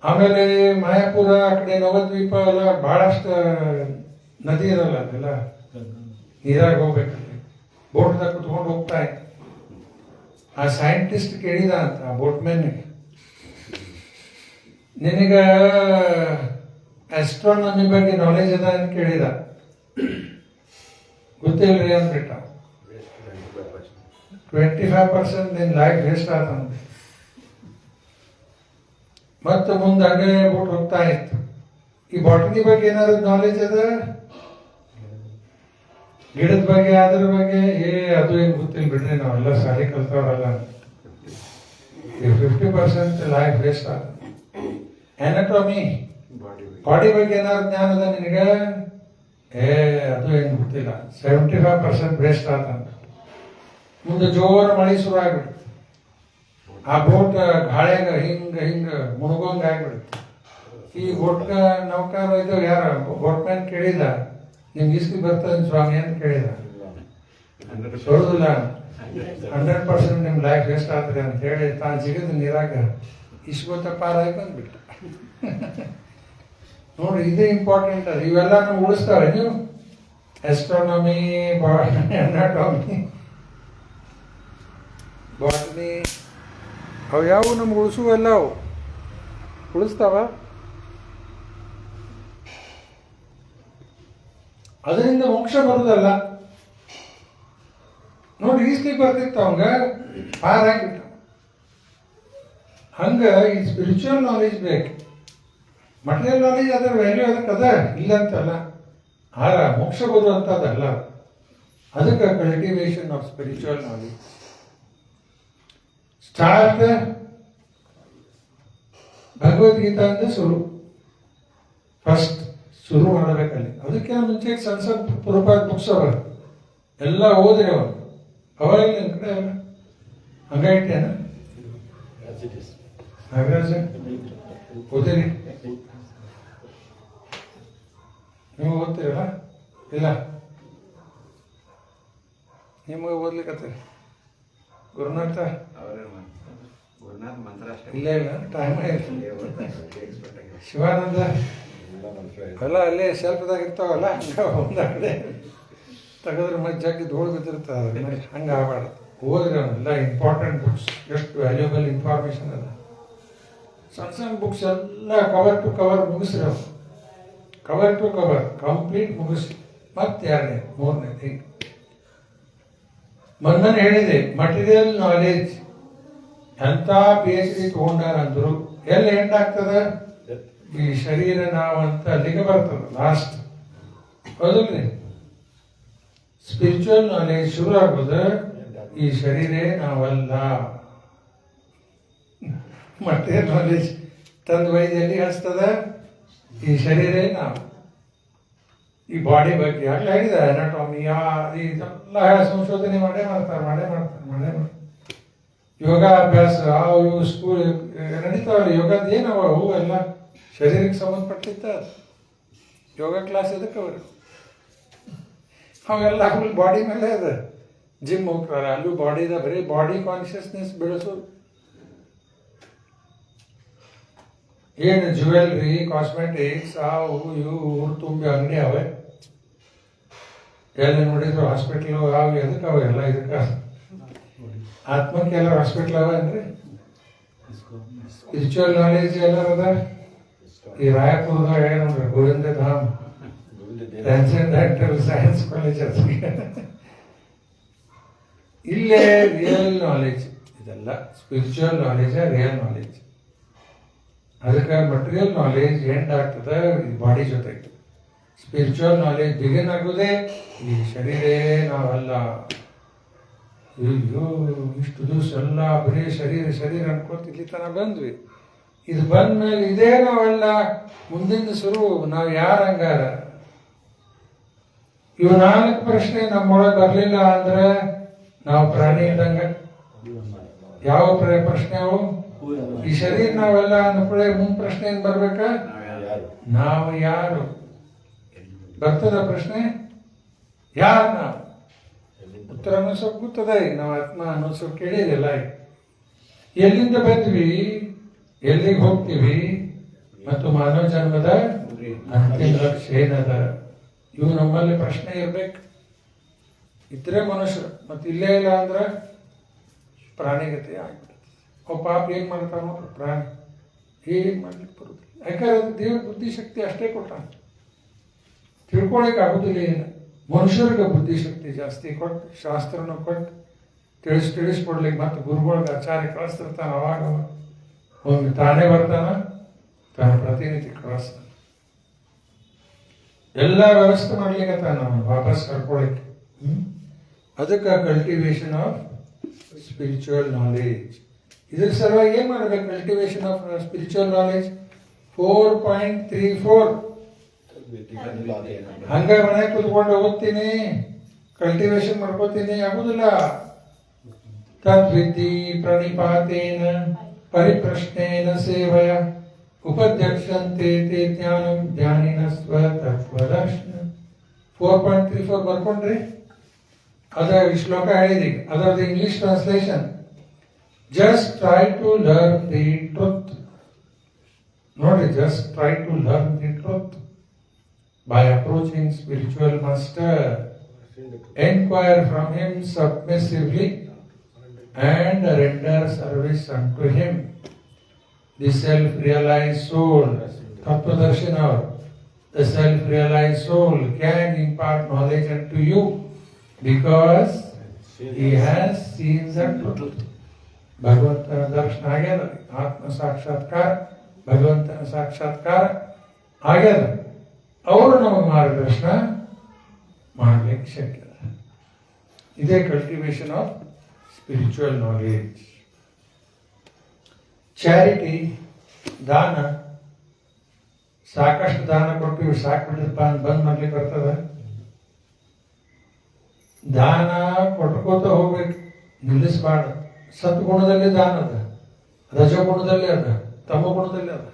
ಆಮೇಲೆ ಮಾಯಾಪುರ ಆ ಕಡೆ ನವದ್ವೀಪ ಎಲ್ಲ ಬಹಳಷ್ಟು ನದಿ ಇರಲ್ಲ, ಅದೆಲ್ಲ ನೀರಾಗ ಹೋಗ್ಬೇಕಲ್ಲಿ, ಬೋಟ್ದಾಗ ಕುತ್ಕೊಂಡು ಹೋಗ್ತಾ ಇತ್ತು. ಆ ಸೈಂಟಿಸ್ಟ್ ಕೇಳಿದ ಅಂತ ಆ ಬೋಟ್ಮ್ಯಾನಿಗೆ, ನಿನಗ ಆಸ್ಟ್ರಾನಮಿ ಬಗ್ಗೆ ನಾಲೆಜ್ ಅದ ಅಂತ ಕೇಳಿದ. ಗೊತ್ತಿಲ್ರಿ ಅಂದ್ಬಿಟ್ಟ. 25% ನಿನ್ ಲೈಫ್ ವೇಸ್ಟ್ ಆತಂತೆ. ಮತ್ತೆ ಮುಂದೆ ಹಂಗೆ ಬೋಟ್ ಹೋಗ್ತಾ ಇತ್ತು. ಈ ಬಾಟನಿ ಬಗ್ಗೆ ಏನಾದ್ರು ನಾಲೆಜ್ ಅದ, ಗಿಡದ ಬಗ್ಗೆ, ಅದ್ರ ಬಗ್ಗೆ ಅದು ಏನು ಗೊತ್ತಿಲ್ಲ ಬಿಡ್ರಿ, ನಾವೆಲ್ಲ ಸಾಲಿ ಕಲ್ತವ್ರಲ್ಲ. 50% ಲೈಫ್ ವೇಸ್ಟ್ ಆಗ. ಆನಟಮಿ, ಬಾಡಿ ಬಗ್ಗೆ ಏನಾದ್ರು ಜ್ಞಾನ ಅದ ನಿನಗೆ, ಅದು ಏನು ಗೊತ್ತಿಲ್ಲ, 75% ವೇಸ್ಟ್ ಆತಂತ. ಮುಂದೆ ಜೋರ ಮಳೆ ಶುರು ಆಗ್ಬಿಡ್ತು, ಆ ಬೋಟ್ ಗಾಳಿಯಾಗ ಹಿಂಗ ಮುಣಗೋಂಗ ಆಗ್ಬಿಡುತ್ತೆ. ಈ ಬೋಟ್ ನೌಕಾರ ಇದು ಯಾರ ಬೋಟ್ಮ್ಯಾನ್ ಕೇಳಿದ, ನಿಮ್ಗೆ ಇಸ್ಕಿ ಬರ್ತದೆ ಸ್ವಾಮಿ ಅಂತ ಕೇಳಿದ. ಸೋಡುದಿಲ್ಲ, 100% ನಿಮ್ ಲೈಫ್ ವೇಸ್ಟ್ ಆಗ್ತದೆ ಅಂತ ಹೇಳಿ ತಾನು ಜಿಗಿದ ನೀರಾಗ ಇಸ್ಕೋತ ಪಾರಾಗಿ ಬಂದ್ಬಿಟ್ಟ. ನೋಡ್ರಿ, ಇದೇ ಇಂಪಾರ್ಟೆಂಟ್ ಅದು. ಇವೆಲ್ಲ ನಾವು ಉಳಿಸ್ತಾವೆ ನೀವು, ಆಸ್ಟ್ರಾನಮಿ, ಅನಾಟಮಿ, ಬಾಟನಿ, ಅವು ಯಾವ ನಮ್ಗೆ ಉಳಿಸುವಲ್ಲ, ಅವು ಉಳಿಸ್ತಾವ. ಅದರಿಂದ ಮೋಕ್ಷ ಬರುದಲ್ಲ. ನೋಡಿ, ಈಸ್ಲಿ ಬರ್ತಿತ್ತು ಅವಂಗ, ಪಾರಾಗಿಬಿಟ್ಟ. ಹಂಗ ಈ ಸ್ಪಿರಿಚುವಲ್ ನಾಲೆಜ್ ಬೇಕು. ಮಟೀರಿಯಲ್ ನಾಲೆಜ್ ಅದರ ವ್ಯಾಲ್ಯೂ ಅದಕ್ಕೆ ಅದ, ಇಲ್ಲ ಅಂತಲ್ಲ, ಆರ ಮೋಕ್ಷ ಬರುವಂಥದ್ದಲ್ಲ. ಅದಕ್ಕೆ cultivation of spiritual knowledge. Start Bhagavad Gita ಅಂತ ಫಸ್ಟ್ ಶುರು ಮಾಡಬೇಕಲ್ಲಿ. ಅದಕ್ಕೆ ಮುಂಚೆ ಸಣ್ಣ ಸಣ್ಣ ಪುರಪಾದ ಬುಕ್ಸ್ ಅವ, ಎಲ್ಲ ಓದ್ರಿ ಅವರು. ಅವಾಗ ನಿಮ್ಮ ಕಡೆ ಅಲ್ಲ ಹಂಗಾಯ್ತೇನ ನಾಗರಾಜ ಓದಿರಿ? ನೀವು ಓದ್ತೀರಲ್ಲ? ಇಲ್ಲ, ನಿಮಗೆ ಓದ್ಲಿಕ್ಕತ್ತೀರಿ? ಗುರುನಾಥ ಇಲ್ಲ ಇಲ್ಲ, ಟೈಮ್ ಶಿವಾನಂದ ಎಲ್ಲ ಅಲ್ಲೇ ಶೆಲ್ಫ್ದಾಗ ಇರ್ತಾವಲ್ಲ, ಹಂಗ ಒಂದ ಕಡೆ ತೆಗೆದ್ರೆ ಮಜ್ಜಾಗಿ ಧೂಳು ಬಿದ್ದಿರ್ತಾರೆ. ಹಂಗೆ ಆಗಬಾರ್ದು. ಓದ್ರಿ ಅವನ್ನೆಲ್ಲ ಇಂಪಾರ್ಟೆಂಟ್ ಬುಕ್ಸ್, ಎಷ್ಟು ವ್ಯಾಲ್ಯೂಬಲ್ ಇನ್ಫಾರ್ಮೇಶನ್ ಅದ. ಸಣ್ಣ ಸಣ್ಣ ಬುಕ್ಸ್ ಎಲ್ಲ ಕವರ್ ಟು ಕವರ್ ಮುಗಿಸ್ರಿ, ಅವ್ರು ಕವರ್ ಟು ಕವರ್ ಕಂಪ್ಲೀಟ್ ಮುಗಿಸಿ. ಮತ್ತೆ ಎರಡನೇ ಮೂರನೇ ಹಿಂಗೆ ಮೊನ್ನೆ ಹೇಳಿದೆ, ಮಟೀರಿಯಲ್ ನಾಲೆಜ್ ಎಂಥ PhD ತಗೊಂಡಾರ ಅಂದ್ರು ಎಲ್ಲಿ ಎಂಡ್ ಆಗ್ತದ? ಈ ಶರೀರ ನಾವಂತ ಅಲ್ಲಿಗೆ ಬರ್ತದ ಲಾಸ್ಟ್, ಹೌದಲ್ರಿ? ಸ್ಪಿರಿಚುವಲ್ ನಾಲೆಜ್ ಶುರು ಆಗೋದ ಈ ಶರೀರೇ ನಾವಲ್ಲ. ಮಟೀರಿಯಲ್ ನಾಲೆಜ್ ತಂದು ವೈದ್ಯಲ್ಲಿ ಹಚ್ತದ ಈ ಶರೀರೇ ನಾವು. ಈ ಬಾಡಿ ಬಗ್ಗೆ ಆಗಲೇ ಹೇಳಿದೆ, ಅನಾಟಮಿ ಇದೆಲ್ಲ ಸಂಶೋಧನೆ ಮಾಡೇ ಮಾಡ್ತಾರೆ. ಯೋಗಾಭ್ಯಾಸ ಇವು ಸ್ಕೂಲ್ ನಡೀತಾವಲ್ಲ, ಯೋಗದ ಏನವ ಅವು ಎಲ್ಲ ಶರೀರಕ್ಕೆ ಸಂಬಂಧಪಟ್ಟಿತ್ತ. ಯೋಗ ಕ್ಲಾಸ್ ಎದಕ್ಕೆ ಅವರು? ಅವೆಲ್ಲ ಫುಲ್ ಬಾಡಿ ಮೇಲೆ ಅದ. ಜಿಮ್ ಹೋಗ್ತಾರೆ, ಅಲ್ಲೂ ಬಾಡಿದ, ಬರೀ ಬಾಡಿ ಕಾನ್ಷಿಯಸ್ನೆಸ್ ಬೆಳೆಸೋದು. ಏನು ಜ್ಯುವೆಲ್ರಿ, ಕಾಸ್ಮೆಟಿಕ್ಸ್, ಅವು ಇವು ಊರು ತುಂಬಿ ಅಂಗಡಿ ಅವೆ. ಎಲ್ಲ ನೋಡಿದ್ರು ಹಾಸ್ಪಿಟ್ಲು ಅವು ಎದಕ್ಕೆ ಅವ ಎಲ್ಲ ಇದಕ್ಕೆ. ಆತ್ಮಕ್ಕೆ ಎಲ್ಲ ಹಾಸ್ಪಿಟ್ಲ್ ಅವ ಏನ್ರಿ? ಸ್ಪಿರಿಚುವಲ್ ನಾಲೆಜ್ ಎಲ್ಲರದ ಈ ರಾಯಪುರದಾಗ ನೋಡ್ರಿ, Govind Dham transcendental science college. ಇಲ್ಲೇ ರಿಯಲ್ ನಾಲೆಜ್ ಇದೆಲ್ಲ. Spiritual knowledge real knowledge. ಅದಕ್ಕೆ ಮಟೀರಿಯಲ್ ನಾಲೆಜ್ ಎಂಡ್ ಆಗ್ತದ ಈ ಬಾಡಿ ಜೊತೆಗೆ. ಸ್ಪಿರಿಚುವಲ್ ನಾಲೆಜ್ ಬಿಗಿನ್ ಆಗೋದೇ ಈ ಶರೀರೇ ನಾವಲ್ಲ. ಅಯ್ಯೋ, ಇಷ್ಟು ದಿವಸ ಎಲ್ಲ ಬರೀ ಶರೀರ ಅನ್ಕೋತ ಇಲ್ಲಿ ತನಕ ಬಂದ್ವಿ. ಇದು ಬಂದ್ಮೇಲೆ ಇದೇ ನಾವೆಲ್ಲ ಮುಂದಿನ ಶುರು. ನಾವು ಯಾರು ಹಂಗಾರ ಇವು 4 ಪ್ರಶ್ನೆ ನಮ್ಮೊಳಗೆ ಬರಲಿಲ್ಲ ಅಂದ್ರೆ ನಾವು ಪ್ರಾಣಿ ಇದ್ದಂಗ. ಯಾವ ಪ್ರಶ್ನೆ ಅವು? ಈ ಶರೀರ ನಾವೆಲ್ಲ ಅಂದ್ಕೊಳ್ಳೆ ಮುಂದ್ ಪ್ರಶ್ನೆ ಏನ್ ಬರ್ಬೇಕ? ನಾವು ಯಾರು? ಬರ್ತದ ಪ್ರಶ್ನೆ? ಯಾರು ನಾವು? ಉತ್ತರ ಅನ್ನೋ ಸ್ವಲ್ಪ ಗೊತ್ತದ. ಈಗ ನಾವು ಆತ್ಮ ಅನ್ನೋ ಸ್ವಲ್ಪ ಕೇಳಿದಿಲ್ಲ. ಎಲ್ಲಿಂದ ಬಂದ್ವಿ, ಎಲ್ಲಿಗೆ ಹೋಗ್ತೀವಿ, ಮತ್ತು ಮಾನವ ಜನ್ಮದ ಅಂತಿಮ ಲಕ್ಷ್ಯ ಏನದ? ಇವು ನಮ್ಮಲ್ಲಿ ಪ್ರಶ್ನೆ ಇರ್ಬೇಕು. ಇದ್ರೆ ಮನುಷ್ಯರು, ಮತ್ತೆ ಇಲ್ಲೇ ಇಲ್ಲ ಅಂದ್ರೆ ಪ್ರಾಣಿಗತಿ ಆಗ್ಬಿಡುತ್ತೆ. ಅವ್ ಪಾಪ ಏನ್ ಮಾಡ್ತಾವ ನೋಡ್ರಿ ಪ್ರಾಣಿ, ಏನ್ ಮಾಡ್ಲಿಕ್ಕೆ ಬರುದಿಲ್ಲ. ಯಾಕಂದ್ರೆ ದೇವ್ರ ಬುದ್ಧಿಶಕ್ತಿ ಅಷ್ಟೇ ಕೊಟ್ಟ, ತಿಳ್ಕೊಳಕ್ ಆಗುದಿಲ್ಲ. ಏನು ಮನುಷ್ಯರಿಗೆ ಬುದ್ಧಿಶಕ್ತಿ ಜಾಸ್ತಿ ಕೊಟ್ಟು, ಶಾಸ್ತ್ರನ ಕೊಟ್ಟು ತಿಳಿಸ್ಕೊಡ್ಲಿಕ್ಕೆ ಮತ್ತೆ ಗುರುಗಳಿಗೆ ಆಚಾರ್ಯ ಕಳಿಸ್ತಿರ್ತಾನ. ಅವಾಗ ಒಮ್ಮೆ ತಾನೇ ಬರ್ತಾನ, ತಾನು ಪ್ರತಿನಿಧಿ ಕಳಿಸ್ತಾನ. ಎಲ್ಲ ವ್ಯವಸ್ಥೆ ಮಾಡ್ಲಿಕ್ಕೆ ನಾವು ವಾಪಸ್ ಕರ್ಕೊಳಕ್ಕೆ. ಅದಕ್ಕೆ ಕಲ್ಟಿವೇಶನ್ ಆಫ್ ಸ್ಪಿರಿಚುವಲ್ ನಾಲೆಜ್. ಇದ್ರ ಸಲುವಾಗಿ ಏನ್ ಮಾಡ್ಬೇಕು? Cultivation of spiritual knowledge 4.34. ಹಂಗ ಮನೆ ಕೂತ್ಕೊಂಡು ಓದ್ತೀನಿ, ಕಲ್ಟಿವೇಶನ್ ಮಾಡ್ಕೋತೀನಿ ಆಗುದಿಲ್ಲ. ತದ್ವಿಧಿ ಪ್ರಣಿಪಾತೇನ ಪರಿಪ್ರಶ್ನೇನ ಸೇವಯ ಉಪಧ್ಯಕ್ಷಂತೆ ತೇ ಜ್ಞಾನಂ ಜ್ಞಾನಿನ ಸ್ವತತ್ವದರ್ಶನ. 4.34 ಬರ್ಕೊಂಡ್ರಿ. ಅದ ಶ್ಲೋಕ ಹೇಳಿದಿ. ಅದರದ್ದು English translation, just try to learn the truth. ನೋಡಿ, just try to learn the truth by approaching spiritual master, inquire from him submissively and render service unto him. The self-realized soul, Tattvadarshana, the self-realized soul can impart knowledge unto you because he has seen the truth. ಭಗವಂತನ ದರ್ಶನ ಆಗ್ಯದ, ಆತ್ಮ ಸಾಕ್ಷಾತ್ಕಾರ, ಭಗವಂತನ ಸಾಕ್ಷಾತ್ಕಾರ ಆಗ್ಯದ. ಅವರು ನಮಗೆ ಮಾರ್ಗದರ್ಶನ ಮಾಡಲಿಕ್ಕೆ ಶಕ್ಯ. ಇದೇ cultivation of spiritual knowledge. Charity, ದಾನ. ಸಾಕಷ್ಟು ದಾನ ಕೊಟ್ಟು ಸಾಕ್ಬಿಟ್ಟಿರಪ್ಪ ಅಂತ ಬಂದ್ ಮಾಡ್ಲಿಕ್ಕೆ ಬರ್ತದ? ದಾನ ಕೊಟ್ಕೋತ ಹೋಗ್ಬೇಕು, ನಿಲ್ಲಿಸಬಾರ್ದು. ಸತ್ಗುಣದಲ್ಲಿ ದಾನ ಅದ, ರಜಗುಣದಲ್ಲಿ ಅದ, ತಮ ಗುಣದಲ್ಲಿ ಅದ.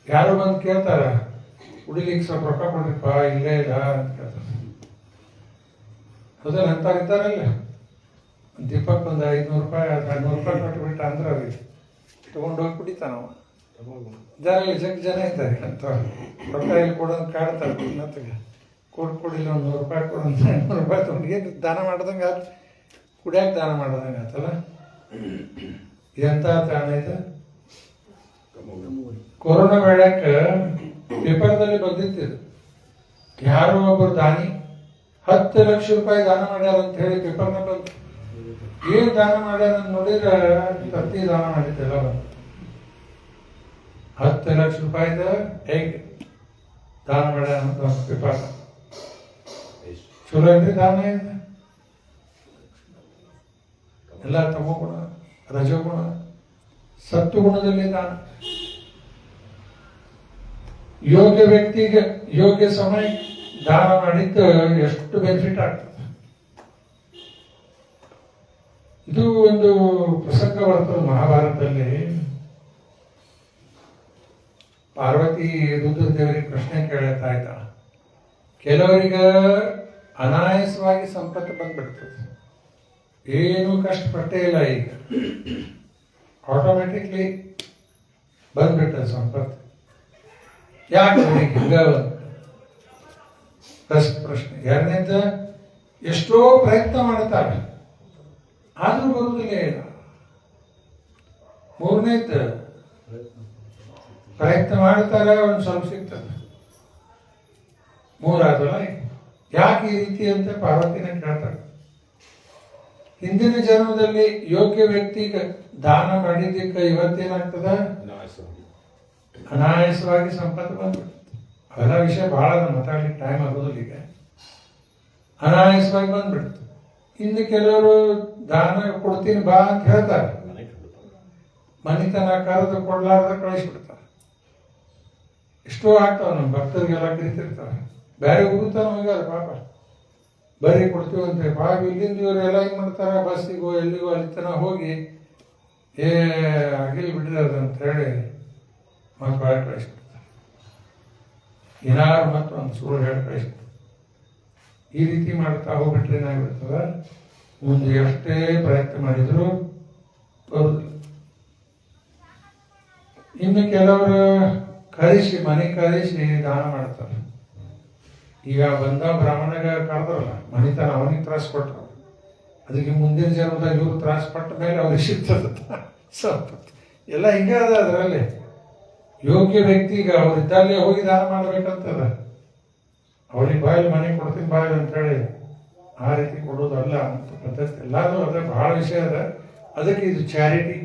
ಯಾರು ಬಂದು ಕೇಳ್ತಾರ, ಕುಡಿಲಿಕ್ಕೆ ಸ್ವಲ್ಪ ರೊಕ್ಕ ಕೊಡ್ರಿಪ್ಪ, ಇಲ್ಲೇ ಇಲ್ಲ ಅಂತ ಕೇಳ್ತಾರೆ. ಹೌದಲ್ಲ, ಅಂತಾರಿದ್ದಾರಲ್ಲ. ದೀಪಕ್ ಒಂದು 500 ರೂಪಾಯಿ 200 ರೂಪಾಯಿ ಕೊಟ್ಟುಬಿಟ್ಟ ಅಂದ್ರೆ ಅವ್ರಿಗೆ ತಗೊಂಡೋಗಿ ಕುಡಿತಾನವ. ಜನ ಇದ್ದಾರೆ ಅಂತ ರೊಕ್ಕ ಇಲ್ಲಿ ಕೊಡೋದು ಕಾಡ್ತಾರೆ. ಇನ್ನೊತ್ತಿಗೆ ಕೊಡಿಲ್ಲ, ಒಂದು 100 ರೂಪಾಯಿ ಕೊಡು, 200 ರೂಪಾಯಿ ತಗೊಂಡು ಏನು ದಾನ ಮಾಡ್ದಂಗೆ ಆಯ್ತು, ಕುಡಿಯಾಕೆ ದಾನ ಮಾಡ್ದಂಗೆ ಆಯ್ತಲ್ಲ. ಇದೆಂತ ತಾಣ ಇದು? ಕೊರೋನಾ ವೇಳಕ್ಕೆ ಪೇಪರ್ದಲ್ಲಿ ಬಂದಿತ್ತು, ಯಾರೋ ಒಬ್ಬರು ದಾನಿ 10 ಲಕ್ಷ ರೂಪಾಯಿ ದಾನ ಮಾಡ್ಯಾರ ಅಂತ ಹೇಳಿ ಪೇಪರ್ನ ಬಂತು. ಏನ್ ದಾನ ಮಾಡ್ಯಾರ ನೋಡಿದ್ರೆ ತತ್ತಿ ದಾನ ಮಾಡಿದ್ದೆಲ್ಲ ಬಂತು. 10 ಲಕ್ಷ ರೂಪಾಯಿದ ಹೇಗೆ ದಾನ ಮಾಡ್ಯಾರ ಅಂತ ಪೇಪರ್. ಚಲೋ ಏನ್ರಿ ದಾನ ಇದೆ? ಎಲ್ಲ ತಮೋ ಗುಣ, ರಜೋಗುಣ, ಸತ್ವಗುಣದಲ್ಲಿ ದಾನ. ಯೋಗ್ಯ ವ್ಯಕ್ತಿಗೆ ಯೋಗ್ಯ ಸಮಯ ದಾನ ಮಾಡಿದ್ದು ಎಷ್ಟು ಬೆನಿಫಿಟ್ ಆಗ್ತದೆ. ಇದು ಒಂದು ಪ್ರಸಂಗ ಬರ್ತದೆ ಮಹಾಭಾರತದಲ್ಲಿ. ಪಾರ್ವತಿ ರುದ್ರದೇವರಿಗೆ ಪ್ರಶ್ನೆ ಕೇಳ್ತಾ ಇದ್ದಾಳ. ಕೆಲವರಿಗೆ ಅನಾಯಾಸವಾಗಿ ಸಂಪತ್ತು ಬಂದ್ಬಿಡ್ತದೆ, ಏನು ಕಷ್ಟಪಟ್ಟೇ ಇಲ್ಲ, ಈಗ ಆಟೋಮೆಟಿಕ್ಲಿ ಬಂದ್ಬಿಡ್ತದೆ ಸಂಪತ್ತು. ಯಾಕೆ ಹಿಂಗ? ಪ್ರಶ್ನೆ. ಎರಡನೇದ, ಎಷ್ಟೋ ಪ್ರಯತ್ನ ಮಾಡ್ತಾರೆ ಆದ್ರೂ ಬರುವುದಿಲ್ಲ ಇಲ್ಲ. ಮೂರನೇದ, ಪ್ರಯತ್ನ ಮಾಡ್ತಾರೆ, ಒಂದು ಸ್ವಲ್ಪ ಸಿಗ್ತದೆ. ಮೂರಾದಲ್ಲ, ಯಾಕೆ ಈ ರೀತಿ ಅಂತ ಪಾರ್ವತಿನ ಕೇಳ್ತಾರೆ. ಹಿಂದಿನ ಜನ್ಮದಲ್ಲಿ ಯೋಗ್ಯ ವ್ಯಕ್ತಿಗೆ ದಾನ ಮಾಡಿದ್ದಕ್ಕೆ ಇವತ್ತೇನಾಗ್ತದ? ಅನಾಯಾಸವಾಗಿ ಸಂಪತ್ತು ಬಂದ್ಬಿಡ್ತದೆ. ಅವೆಲ್ಲ ವಿಷಯ ಬಹಳ ಮಾತಾಡ್ಲಿಕ್ಕೆ ಟೈಮ್ ಆಗೋದಿಲ್ಲ. ಈಗ ಅನಾಯಾಸವಾಗಿ ಬಂದ್ಬಿಡ್ತು. ಇನ್ನು ಕೆಲವರು ದಾನ ಕೊಡ್ತೀನಿ ಬಾ ಅಂತ ಹೇಳ್ತಾರೆ, ಮನಿತನ ಕರೆದು ಕೊಡ್ಲಾರ್ದ ಕಳಿಸ್ಬಿಡ್ತಾರೆ. ಎಷ್ಟೋ ಆಗ್ತಾವ, ನಮ್ಮ ಭಕ್ತರಿಗೆಲ್ಲ ಕರಿತಿರ್ತಾರೆ, ಬೇರೆ ಊರು ತನ ಹೋಗ್ಯಾರ ಪಾಪ, ಬರೀ ಕೊಡ್ತೀವಂತೆ ಪಾಪ. ಇಲ್ಲಿಂದ ಇವರೆಲ್ಲ ಏನು ಮಾಡ್ತಾರೆ, ಬಸ್ಸಿಗೋ ಎಲ್ಲಿಗೋ ಅಲ್ಲಿ ತನಕ ಹೋಗಿ ಆಗಿಲ್ ಬಿಡ್ರಿ ಅದಂತ ಹೇಳಿ ಮತ್ತೆ ಬಾಳೆ ಕಳಿಸ್ಬಿಡ್ತಾರೆ. ಏನಾರು ಮತ್ತು ಒಂದು ಸುಳ್ಳು ಹೇಳಿ ಕಳಿಸ್ಬಿಡ್ತಾರೆ. ಈ ರೀತಿ ಮಾಡ್ತಾ ಹೋಗ್ಬಿಟ್ರೆ ಏನಾಗ್ಬಿಡ್ತದ, ಮುಂದೆ ಎಷ್ಟೇ ಪ್ರಯತ್ನ ಮಾಡಿದ್ರು ಬರುದಿಲ್ಲ. ಇನ್ನು ಕೆಲವರು ಕಳಿಸಿ ಮನೆ ಕಳಿಸಿ ದಾನ ಮಾಡ್ತಾರೆ. ಈಗ ಬಂದ ಬ್ರಾಹ್ಮಣಗ ಕರೆದ್ರಲ್ಲ, ಮನಿತನ ಅವನಿಗೆ ತ್ರಾಸ ಕೊಟ್ಟರು, ಅದಕ್ಕೆ ಮುಂದಿನ ಜನ್ಮದಾಗ ಇವ್ರು ತ್ರಾಸ ಪಟ್ಟ ಮೇಲೆ ಅವ್ರಿಗೆ ಸಿಗ್ತದ ಸಂಪತ್ತು. ಎಲ್ಲ ಹಿಂಗೆ ಅದ. ಅದರಲ್ಲಿ ಯೋಗ್ಯ ವ್ಯಕ್ತಿ ಈಗ ಅವ್ರಿದ್ದಲ್ಲೇ ಹೋಗಿ ದಾನ ಮಾಡ್ಬೇಕಂತದ. ಅವ್ರಿಗೆ ಬಾಯಲ್ಲಿ ಮನೆ ಕೊಡ್ತೀನಿ ಬಾಯಲ್ಲಿ ಅಂತೇಳಿ ಆ ರೀತಿ ಕೊಡೋದಲ್ಲ ಅಂತ ಪದ್ಧತಿ. ಎಲ್ಲಾದ್ರೂ ಅದ ಬಹಳ ವಿಷಯ ಅದ. ಅದಕ್ಕೆ ಇದು ಚಾರಿಟಿ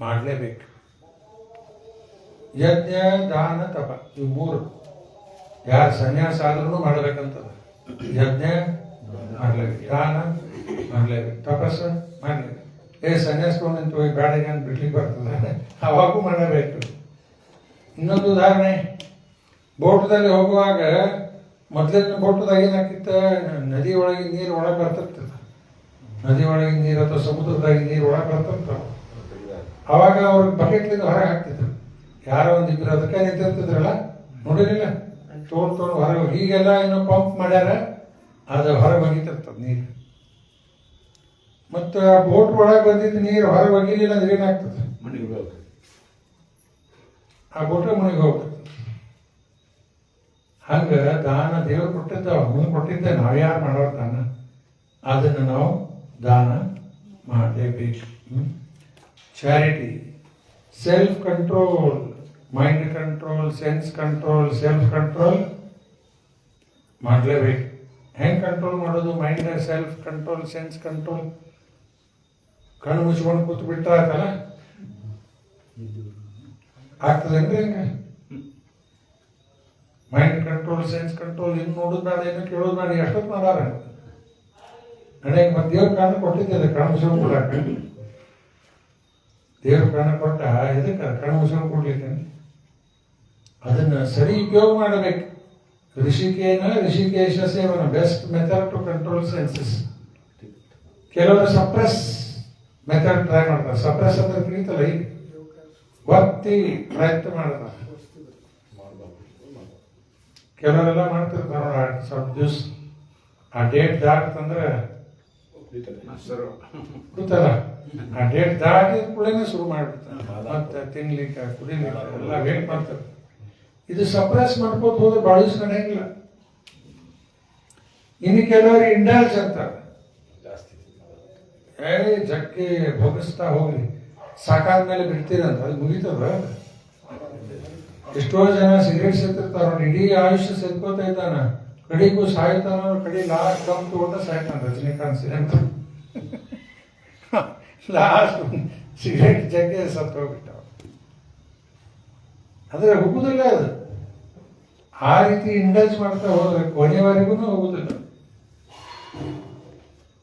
ಮಾಡಲೇಬೇಕು. ಯಜ್ಞ, ದಾನ, ತಪ ಇವು ಮೂರು ಯಾರು ಸನ್ಯಾಸ ಆದ್ರೂ ಮಾಡ್ಬೇಕಂತದ. ಯಜ್ಞ ಮಾಡ್ಲೇಬೇಕು, ದಾನ ಮಾಡ್ಲೇಬೇಕು, ತಪಸ್ಸು ಮಾಡ್ಲೇಬೇಕು. ಸನ್ಯಾಸ ನಿಂತು ಹೋಗಿ ಬ್ಯಾಡಿಗೆ ಅಂತ ಬಿಡ್ಲಿಕ್ಕೆ ಬರ್ತದೆ, ಅವಾಗೂ ಮಾಡಬೇಕು. ಇನ್ನೊಂದು ಉದಾಹರಣೆ, ಬೋಟದಲ್ಲಿ ಹೋಗುವಾಗ ಮೊದಲಿನ ಬೋಟದಾಗ ಏನಾಗ್ತಿತ್ತ, ನದಿ ಒಳಗಿನ ನೀರು ಒಳಗೆ ಬರ್ತಿರ್ತದ. ನದಿ ಒಳಗಿನ ನೀರು ಅಥವಾ ಸಮುದ್ರದಾಗ ನೀರು ಒಳಗೆ ಬರ್ತಿರ್ತಾವ. ಅವಾಗ ಅವ್ರಿಗೆ ಬಕೆಟ್ಲಿಂದ ಹೊರಗೆ ಹಾಕ್ತಿದ್ರು. ಯಾರೋ ಒಂದಿಬ್ಬರು ಅದಕ್ಕೆ ನಿಂತಿರ್ತಿದ್ರಲ್ಲ, ನೋಡಿರಲಿಲ್ಲ, ತೊಗೊಂಡು ಹೊರಗೆ. ಈಗೆಲ್ಲ ಏನೋ ಪಂಪ್ ಮಾಡ್ಯಾರ, ಅದು ಹೊರಗೆ ಒಗಿತಿರ್ತದ ನೀರು. ಮತ್ತು ಆ ಬೋಟ್ ಒಳಗೆ ಬಂದಿದ್ದು ನೀರು ಹೊರಗೆ ಒಗಿಲಿಲ್ಲ ಅಂದ್ರೆ ಏನಾಗ್ತದೆ, ಆ ಬೋಟ ಮುನಿಗೆ ಹೋಗ್ತದೆ. ಹಂಗ ದಾನ ದೇವರು ಕೊಟ್ಟಿದ್ದ, ಮುಂದೆ ಕೊಟ್ಟಿದ್ದೆ, ನಾವ್ಯಾರು ಮಾಡೋರು ದಾನ, ಅದನ್ನು ನಾವು ದಾನ ಮಾಡಲೇಬೇಕು. Charity, self control, mind control, sense control, self control ಮಾಡಲೇಬೇಕು. ಹೆಂಗೆ ಕಂಟ್ರೋಲ್ ಮಾಡೋದು mind, self control, sense control? ಕಣ್ಣು ಮುಚ್ಕೊಂಡು ಕೂತು ಬಿಟ್ಟ ಆಯ್ತಲ್ಲ, ಆಗ್ತದೇನ್ರಿ ಹಂಗ? ಮೈಂಡ್ ಕಂಟ್ರೋಲ್, ಸೆನ್ಸ್ ಕಂಟ್ರೋಲ್, ಇನ್ನು ನೋಡೋದು ಬೇಡ, ಏನು ಕೇಳೋದು ಬೇಡ, ಎಷ್ಟೊತ್ತು ಮಾಡಾರ ನನಗೆ. ಮತ್ತೆ ದೇವ್ರ ಕಾರಣ ಕೊಟ್ಟಿದ್ದೆ ಕಣ್ಣು ಮುಚ್ಕೊಂಡು ಕೊಡಾಕ. ದೇವ್ರ ಕಾರಣ ಕೊಟ್ಟ ಇದಕ್ಕೆ ಕಣ್ಣು ಮುಚ್ಕೊಂಡು ಕೊಡ್ಲಿಕ್ಕೆ. ಅದನ್ನ ಸರಿ ಉಪಯೋಗ ಮಾಡಬೇಕು. ಋಷಿಕೇಶ ಸೇವನ best method to control senses. ಕೆಲವರು ಸಪ್ರೆಸ್ ಮೆಥಡ್ ಟ್ರೈ ಮಾಡ್ತಾರೆ. ಸಪ್ರೆಸ್ ಅಂದ್ರೆ ತಿಳಿತಲ್ಲ, ಈಗ ಒತ್ತಿ ಪ್ರಯತ್ನ ಮಾಡ್ತಾರೆ. ಕೆಲವರೆಲ್ಲ ಮಾಡ್ತಿರ್ತಾರೆ, ಸ್ವಲ್ಪ ದಿವ್ಸ ಆ ಡೇಟ್ ದಾಟ್ತಂದ್ರೆ ಗೊತ್ತಲ್ಲ, ಆ ಡೇಟ್ ದಾಟಿದ ಕೂಡಲೇ ಶುರು ಮಾಡ್ಬಿಡ್ತಾರೆ ಮತ್ತೆ ತಿನ್ಲಿಕ್ಕೆ, ಕುಡಿಲಿಕ್ಕೆ ಎಲ್ಲ ವೇಟ್ ಮಾಡ್ತಾರೆ. ಇದು ಸಪ್ರೆಸ್ ಮಾಡ್ಕೋತ ಹೋದ್ರೆ ಭಾಳ ದಿವಸ ನಡೆಯಂಗಿಲ್ಲ. ಇನ್ನು ಕೆಲವರು ಇಂಡಲ್ಜ್ ಅಂತಾರೆ, ಜಕ್ಕೆ ಭೋಗಿಸ್ತಾ ಹೋಗ್ಲಿ, ಸಾಕಾದ್ಮೇಲೆ ಬಿಡ್ತೀರಂತ, ಅದು ಮುಗಿತದ. ಎಷ್ಟೋ ಜನ ಸಿಗರೇಟ್ ಸೇರ್ತಿರ್ತಾರ, ಇಡೀ ಆಯುಷ್ಯ ಸೇರ್ಕೋತಾ ಇದ್ದಾನ, ಕಡಿಗೂ ಸಾಯ್ತಾನ, ಕಡಿ ಲಾಸ್ಟ್ ಕಮ್ ತಗೊಂಡ ಸಾಯ್ತಾನ. ರಜನಿಕಾಂತ್ ಸಿಗಂತ ಲಾಸ್ಟ್ ಸಿಗರೇಟ್ ಜಗ್ಗೆ ಸತ್ತು ಹೋಗ್ಬಿಟ್ಟ. ಅಂದ್ರೆ ಹೋಗುದಿಲ್ಲ ಅದು. ಆ ರೀತಿ ಇಂಡಲ್ಜ್ ಮಾಡ್ತಾ ಹೋದ್ರೆ ಕೊನೆಯವರೆಗೂ ಹೋಗುದಿಲ್ಲ.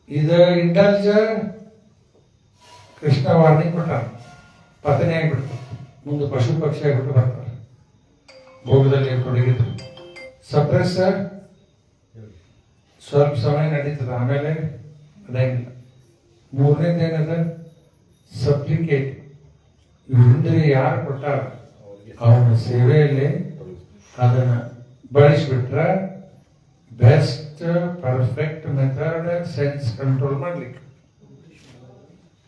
ಇದು ಇಂಡಲ್ಜ್ ಕೃಷ್ಣ ವಾರ್ನಿಂಗ್ ಕೊಟ್ಟ, ಪತನೆ ಆಗಿಬಿಡ್ತು, ಮುಂದೆ ಪಶು ಪಕ್ಷಿ ಆಗಿಬಿಟ್ಟು ಬರ್ತಾರೆ, ಭೋಗದಲ್ಲಿ ತೊಡಗಿದ್ರು. ಸಪ್ರೆಸ್ ಸ್ವಲ್ಪ ಸಮಯ ನಡೀತದ, ಆಮೇಲೆ ಅದಾಗಿಲ್ಲ. ಮೂರನೇದು ಏನದ, ಸಪ್ಲಿಕೇಟ್. ಇವ್ರಿಂದ್ರೆ ಯಾರು ಕೊಟ್ಟಾರ ಅವನ ಸೇವೆಯಲ್ಲಿ ಅದನ್ನ ಬಳಸಿಬಿಟ್ರ best perfect method sense control ಮಾಡ್ಲಿಕ್ಕೆ.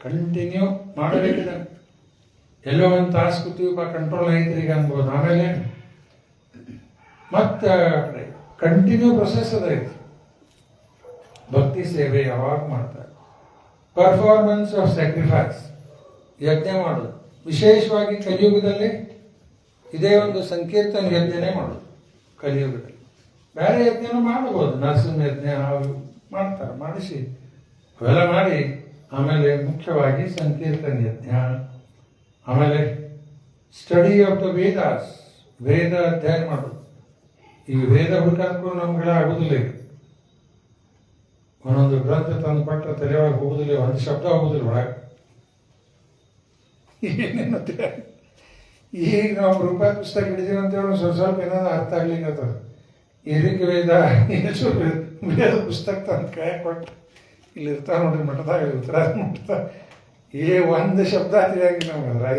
ಕಂಟಿನ್ಯೂ ಮಾಡಬೇಕಿದ. ಎಲ್ಲೋ ಒಂದು ತಾಸು ಕೂತೀವಪ್ಪ ಕಂಟ್ರೋಲ್ ಐತ್ರಿ ಈಗ ಅನ್ಬೋದು, ಆಮೇಲೆ ಮತ್ತೆ ಕಂಟಿನ್ಯೂ ಪ್ರೊಸೆಸ್ ಅದೈತಿ. ಭಕ್ತಿ ಸೇವೆ ಯಾವಾಗ ಮಾಡ್ತಾರೆ. ಪರ್ಫಾರ್ಮೆನ್ಸ್ ಆಫ್ ಸ್ಯಾಕ್ರಿಫೈಸ್, ಯಜ್ಞ ಮಾಡೋದು. ವಿಶೇಷವಾಗಿ ಕಲಿಯುಗದಲ್ಲಿ ಇದೇ ಒಂದು ಸಂಕೀರ್ತನ ಯಜ್ಞನೇ ಮಾಡೋದು ಕಲಿಯುಗದಲ್ಲಿ. ಬೇರೆ ಯಜ್ಞನೂ ಮಾಡಬಹುದು, ನರಸಿಂಹ ಯಜ್ಞ ಅವು ಮಾಡ್ತಾರೆ, ಮಾಡಿಸಿ ಅವೆಲ್ಲ ಮಾಡಿ ಆಮೇಲೆ ಮುಖ್ಯವಾಗಿ ಸಂಕೀರ್ತನ ಯಜ್ಞ. ಆಮೇಲೆ ಸ್ಟಡಿ ಆಫ್ ದ ವೇದಾಸ್, ವೇದ ಅಧ್ಯಯನ ಮಾಡೋದು. ಈ ವೇದ ಹುಡುಕಾಡ್ಕೂ ನಮ್ಗಳ ಆಗುದಿಲ್ಲ. ಈಗ ಒಂದೊಂದು ಗ್ರಂಥ ತಂದು ಕೊಟ್ಟರೆ ತಲೆಯೊಳಗೆ ಹೋಗುದಿಲ್ಲ, ಒಂದು ಶಬ್ದ ಹೋಗುದಿಲ್ಲ ಒಳಗೆ. ಏನೇನು ಈಗ ನಾವು ರೂಪಾಯಿ ಪುಸ್ತಕ ಹಿಡಿದೀವಿ ಅಂತೇಳಿ ಸ್ವಲ್ಪ ಏನಾದ್ರು ಅರ್ಥ ಆಗ್ಲಿಕ್ಕೆ ಹಿರಿಕೆ ವೇದ ಯಜು ವೇದ ಪುಸ್ತಕ ತಂದು ಕೈ ಕೊಟ್ಟು ಇಲ್ಲಿ ಇರ್ತಾವ ನೋಡ್ರಿ ಮಠದಾಗ ಉತ್ತರ ಮಠದಾಗ ಒಂದು ಶಬ್ದ ತಿಳಿಯಾಗಿ ನಮ್ಗೆ ಅದ್ರಾಗ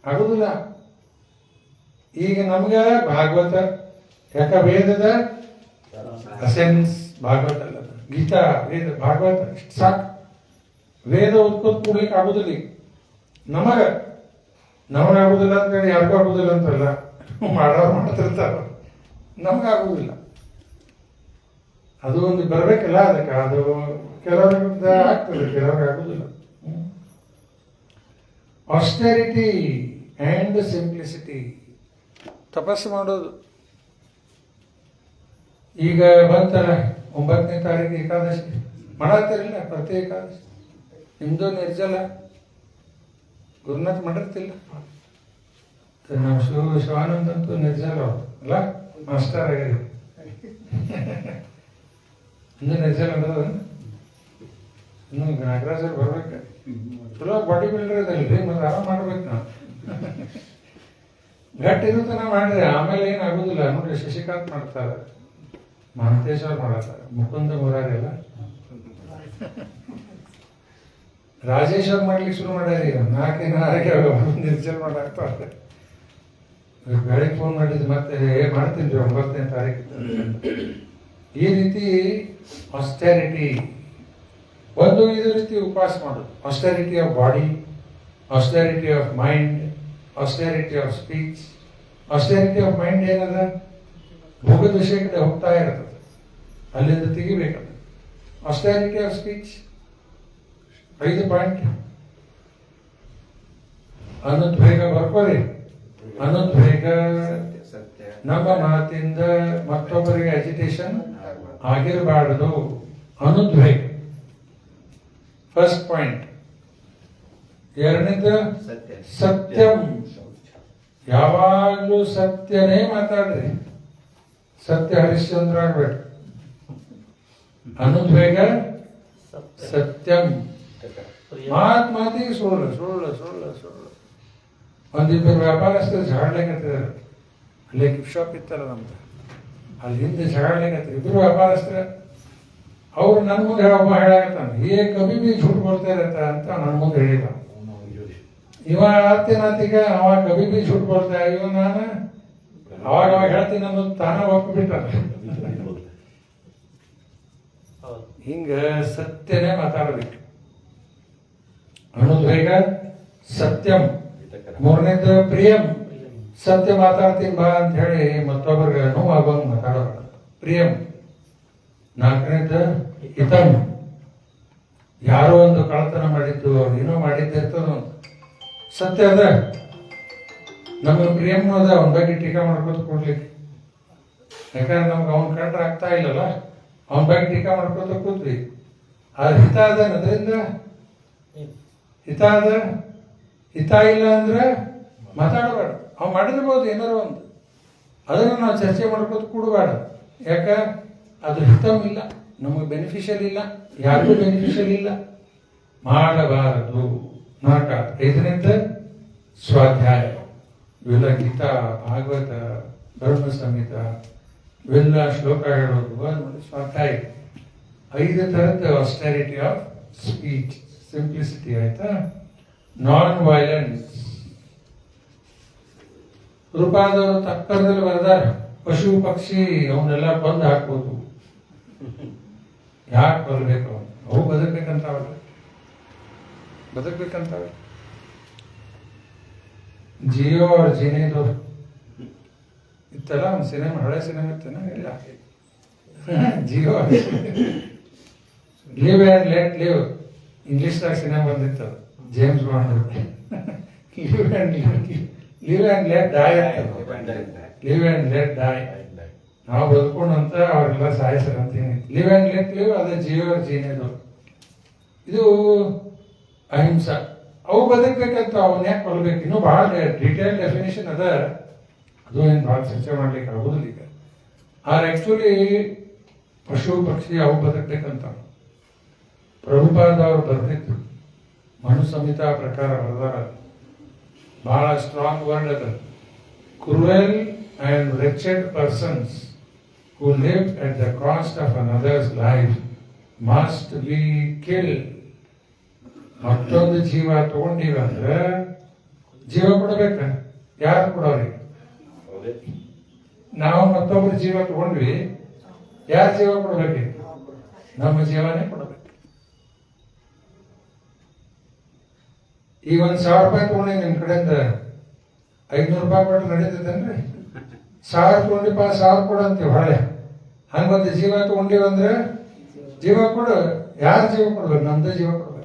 ಆಗುದಿಲ್ಲ. ಈಗ ನಮ್ಗೆ ಭಾಗವತ ಯಾಕ ವೇದದ ಅಸೆನ್ಸ್ ಭಾಗವತ ಅಲ್ಲ, ಗೀತಾ ವೇದ ಭಾಗವತ ಇಷ್ಟು ಸಾಕು. ವೇದ ಓದ್ಕೋತ್ ಕೂಡ್ಲಿಕ್ಕೆ ಆಗುದಿಲ್ಲ. ಈಗ ನಮಗಾಗುದಿಲ್ಲ ಅಂತೇಳಿ ಯಾರಿಗೂ ಆಗುದಿಲ್ಲ ಅಂತಲ್ಲ, ಮಾಡೋರು ಮಾಡ್ತಿರ್ತಾರ, ನಮಗಾಗುದಿಲ್ಲ. ಅದು ಒಂದು ಬರ್ಬೇಕಲ್ಲ ಅದಕ್ಕೆ. ಅದು ಕೆಲವ್ರಿಗೆ ಆಗ್ತದೆ, ಕೆಲವ್ರಿಗೆ ಆಗುದಿಲ್ಲ. ಆಸ್ಟೆರಿಟಿ ಆ್ಯಂಡ್ ಸಿಂಪ್ಲಿಸಿಟಿ, ತಪಸ್ಸು ಮಾಡೋದು. ಈಗ ಬಂತಲ್ಲ 9ನೇ ತಾರೀಕು ಏಕಾದಶಿ ಮಾಡತ್ತಿರಲಿಲ್ಲ, ಪ್ರತಿ ಏಕಾದಶಿ ನಿಮ್ದು ನಿರ್ಜಲ ಗುರುನಾಥ್ ಮಾಡಿರ್ತಿಲ್ಲ. ನಮ್ಮ ಶಿವಾನಂದ್ ಅಂತೂ ನಿರ್ಜಲ ಅಲ್ಲ, ಮಾಸ್ಟರ್ ಆಗಿದೆ. ಇನ್ನು ನಿರ್ಜಲ ಅನ್ನೋದು ಇನ್ನು ನಾಗರಾಜರು ಬರ್ಬೇಕು. ಚಲೋ ಬಾಡಿ ಬಿಲ್ಡರ್ ಇದಲ್ರಿ, ಮತ್ತೆ ಆರಾಮ್ ಮಾಡ್ಬೇಕು ನಾವು. ಗಟ್ಟಿ ಇರುತ್ತನ ಮಾಡ್ರಿ, ಆಮೇಲೆ ಏನಾಗುದಿಲ್ಲ. ನೋಡ್ರಿ ಶಶಿಕಾಂತ್ ಮಾಡ್ತಾರೆ, ಮಹಂತೇಶ್ವರ್ ಮಾಡತ್ತಾರೆ, ಮುಕುಂದ ಮುರಾರಿ ಎಲ್ಲ, ರಾಜೇಶ್ವರ್ ಮಾಡ್ಲಿಕ್ಕೆ ಶುರು ಮಾಡ್ಯಾರ. ಈಗ 4 ನಿರ್ಜಲ ಮಾಡಾಕ್ತಾರೆ. ಬೆಳಿಗ್ಗೆ ಫೋನ್ ಮಾಡಿದ್ದು ಮತ್ತೆ ಮಾಡ್ತೀನಿ ರೀ 9ನೇ ತಾರೀಕು. ಈ ರೀತಿ ಆಸ್ಟೆರಿಟಿ ಒಂದು, ಇದೇ ರೀತಿ ಉಪವಾಸ ಮಾಡೋದು. Austerity of body, austerity of mind, austerity of speech. Austerity of mind ಏನದ, ಭೋಗದ ವಿಷಯ ಕಡೆ ಹೋಗ್ತಾ ಇರ್ತದೆ, ಅಲ್ಲಿಂದ ತೆಗಿಬೇಕದ. Austerity of speech 5 point. ಅನುದ್ವೇಗ ಬರ್ಕೋರಿ. ಅನುದ್ವೇಗ, ನಮ್ಮ ಮಾತಿಂದ ಮತ್ತೊಬ್ಬರಿಗೆ ಅಜಿಟೇಷನ್ ಆಗಿರಬಾರದು. ಅನುದ್ವೇಗ ಫಸ್ಟ್ ಪಾಯಿಂಟ್. ಎರಡನೇದು ಸತ್ಯಂ, ಯಾವಾಗಲೂ ಸತ್ಯನೇ ಮಾತಾಡ್ರಿ. ಸತ್ಯ ಹರಿಶ್ಚಂದ್ರ ಆಗ್ಬೇಕು. ಅನುದ್ವೇಗ ಸತ್ಯಂ, ಮಾತಿಗೆ ಸುಳ್ಳು ಸುಳ್ಳು ಸುಳ್ಳು ಸುಳ್ಳು. ಒಂದಿಬ್ಬರು ವ್ಯಾಪಾರಸ್ಥರು ಜಗಳಾಗತ್ತಿದ್ದಾರೆ. ಅಲ್ಲೇ ಗಿಫ್ಟ್ ಶಾಪ್ ಇತ್ತಲ್ಲ ನಮ್ದು, ಅಲ್ಲಿ ಹಿಂದೆ ಜಗಳಾಗತ್ತಿದ್ರು ಇಬ್ಬರು ವ್ಯಾಪಾರಸ್ಥರ. ಅವ್ರು ನನ್ನ ಮುಂದೆ ಒಬ್ಬ ಹೇಳಾಗತ್ತಾನ, ಏ ಕವಿ ಬಿ ಝೂಟ್ ಬೋಲ್ತಾ ಇರತ್ತ ಅಂತ ನನ್ನ ಮುಂದೆ ಹೇಳಿದ. ಇವ ಅತ್ತೆನಾತಿಗ ಅವ ಕವಿ ಬಿ ಝೂಟ್ ಬೋಲ್ತಾ, ಇವ ನಾನು ಅವಾಗ ಹೇಳ್ತೀನಿ ಅನ್ನೋದು ತಾನ ಒಪ್ಪಿಬಿಟ್ಟ. ಹಿಂಗ ಸತ್ಯನೇ ಮಾತಾಡಬೇಕು. ಅನುದ್ವೇಗ ಸತ್ಯಂ. ಮೂರನೇದು ಪ್ರಿಯಂ, ಸತ್ಯ ಮಾತಾಡ್ತೀನಿ ಬಾ ಅಂತ ಹೇಳಿ ಮತ್ತೊಬ್ಬರಿಗೆ ನೋವಾಗುವಂಗ ಮಾತಾಡೋದು ಪ್ರಿಯಂ. ನಾಲ್ಕನೇದು ಹಿತಂ, ಯಾರೋ ಒಂದು ಕಳತನ ಮಾಡಿದ್ದು ಅವ್ರು ಏನೋ ಮಾಡಿದ್ದಿರ್ತದ, ಸತ್ಯ ಅದ, ನಮಗೆ ಪ್ರಿಯಂ ಅದ, ಅವನ ಬಗ್ಗೆ ಟೀಕಾ ಮಾಡ್ಕೋತ ಕೊಡ್ಲಿಕ್ಕೆ. ಯಾಕಂದ್ರೆ ನಮ್ಗೆ ಅವನ್ ಕಂಡ್ರೆ ಆಗ್ತಾ ಇಲ್ಲಲ್ಲ, ಅವನ ಬಗ್ಗೆ ಟೀಕಾ ಮಾಡ್ಕೋತ ಕೂತ್ವಿ. ಆದ್ರೆ ಹಿತ ಅದ, ಅದರಿಂದ ಹಿತ ಅದ. ಹಿತ ಇಲ್ಲ ಅಂದ್ರೆ ಮಾತಾಡಬೇಡ. ಅವ್ ಮಾಡಿರ್ಬೋದು ಏನಾರು ಒಂದು, ಅದನ್ನು ನಾವು ಚರ್ಚೆ ಮಾಡ್ಕೋತ ಕೂಡಬೇಡ. ಯಾಕ ಅದು ಹಿತಂ ಇಲ್ಲ, ನಮಗೆ ಬೆನಿಫಿಷಿಯಲ್ ಇಲ್ಲ, ಯಾರಿಗೂ ಬೆನಿಫಿಷಿಯಲ್ ಇಲ್ಲ, ಮಾಡಬಾರದು. 4. 5ನೇದು ಸ್ವಾಧ್ಯಾಯ. ಇವೆಲ್ಲ ಗೀತಾ, ಭಾಗವತ, ಬ್ರಹ್ಮ ಸಂಹಿತ ಇವೆಲ್ಲ ಶ್ಲೋಕ ಹೇಳೋದು ನೋಡಿ ಸ್ವಾಧ್ಯಾಯ. 5 ಥರದ್ದು ಆಸ್ಟೆರಿಟಿ ಆಫ್ ಸ್ಪೀಚ್, ಸಿಂಪ್ಲಿಸಿಟಿ. ಆಯ್ತಾ? Non violence. ರೂಪಾದವರು ತಕ್ಕರದಲ್ಲಿ ಬರೆದಾರ, ಪಶು ಪಕ್ಷಿ ಅವನ್ನೆಲ್ಲ ಕೊಂದು ಹಾಕ್ಬೋದು. ಯಾಕೆ ಬರ್ಬೇಕು? ಅವು ಬದುಕ್ಬೇಕಂತಾವಲ್ಲ, ಬದುಕ್ಬೇಕಂತಾವ. ಜಿಯೋ ಅವ್ರ ಜಿನೇದು ಇತ್ತಲ್ಲ ಒಂದು ಸಿನಿಮಾ, ಹಳೆ ಸಿನಿಮಾ ಇತ್ತನ ಇಲ್ಲ, ಜಿಯೋ ಲಿವ್ ಆ್ಯಂಡ್ ಲೆಟ್ ಲಿವ್. ಇಂಗ್ಲಿಷ್ದಾಗ ಸಿನಿಮಾ ಬಂದಿತ್ತು, James Bond. Live and let die ಅಂತ, ಲಿವ್ ಆ್ಯಂಡ್ ಲೆಟ್ ಡೈ. ನಾವು ಬದುಕೊಂಡಂತ ಅವರೆಲ್ಲ ಸಾಯಿಸ್ರ ಅಂತೀನಿ. ಲಿವ್ ಆ್ಯಂಡ್ ಲೆಟ್ ಲಿವ್, ಅದೇ ಜಿಯೋ ಜೀನೇದು. ಇದು ಅಹಿಂಸಾ. ಅವು ಬದುಕಬೇಕಂತ ಅವನ್ನ ಯಾಕೆ ಕೊಲ್ಬೇಕು? ಇನ್ನೂ ಭಾಳ ಡಿಟೇಲ್ ಡೆಫಿನೇಷನ್ ಅದ, ಅದು ಏನು ಭಾಳ ಚರ್ಚೆ ಮಾಡ್ಲಿಕ್ಕೆ ಆಗೋದಿಲ್ಲ ಈಗ. ಆದ್ರೆ ಆಕ್ಚುಲಿ ಪಶು ಪಕ್ಷಿ ಅವು ಬದುಕಬೇಕಂತ ಪ್ರಭುಪಾದ ಅವರು ಬರ್ತಿತ್ತು. ಮನು ಸಂಹಿತಾ ಪ್ರಕಾರ ಬರೆದಾರ, ಬಹಳ ಸ್ಟ್ರಾಂಗ್ ವರ್ಡ್ ಅದ. cruel and wretched persons who live at the cost of another's life must be killed. ಮತ್ತೊಂದು ಜೀವ ತಗೊಂಡಿವಂದ್ರೆ ಜೀವ ಕೊಡಬೇಕ? ಯಾರು ಕೊಡೋರಿ? ನಾವು ಮತ್ತೊಬ್ಬರು ಜೀವ ತಗೊಂಡ್ವಿ, ಯಾರು ಜೀವ ಕೊಡ್ಬೇಕು? ನಮ್ಮ ಜೀವನೇ ಕೊಡಬೇಕು. ಈಗ 1,000 ರೂಪಾಯಿ ತಗೊಂಡಿ ನಿಮ್ ಕಡೆಯಿಂದ 500 ರೂಪಾಯಿ ಕೊಟ್ಟು ನಡೀತದೇನ್ರಿ? 1,000 ತಗೊಂಡಿಪ್ಪ 1,000 ಕೊಡು ಅಂತೀವಿ ಹೊಳೆ. ಹಂಗೊಂದು ಜೀವ ತಗೊಂಡಿವಂದ್ರೆ ಜೀವ ಕೊಡು. ಯಾರು ಜೀವ ಕೊಡ್ಬೇಕು? ನಮ್ದು ಜೀವ ಕೊಡ್ಬೇಕು.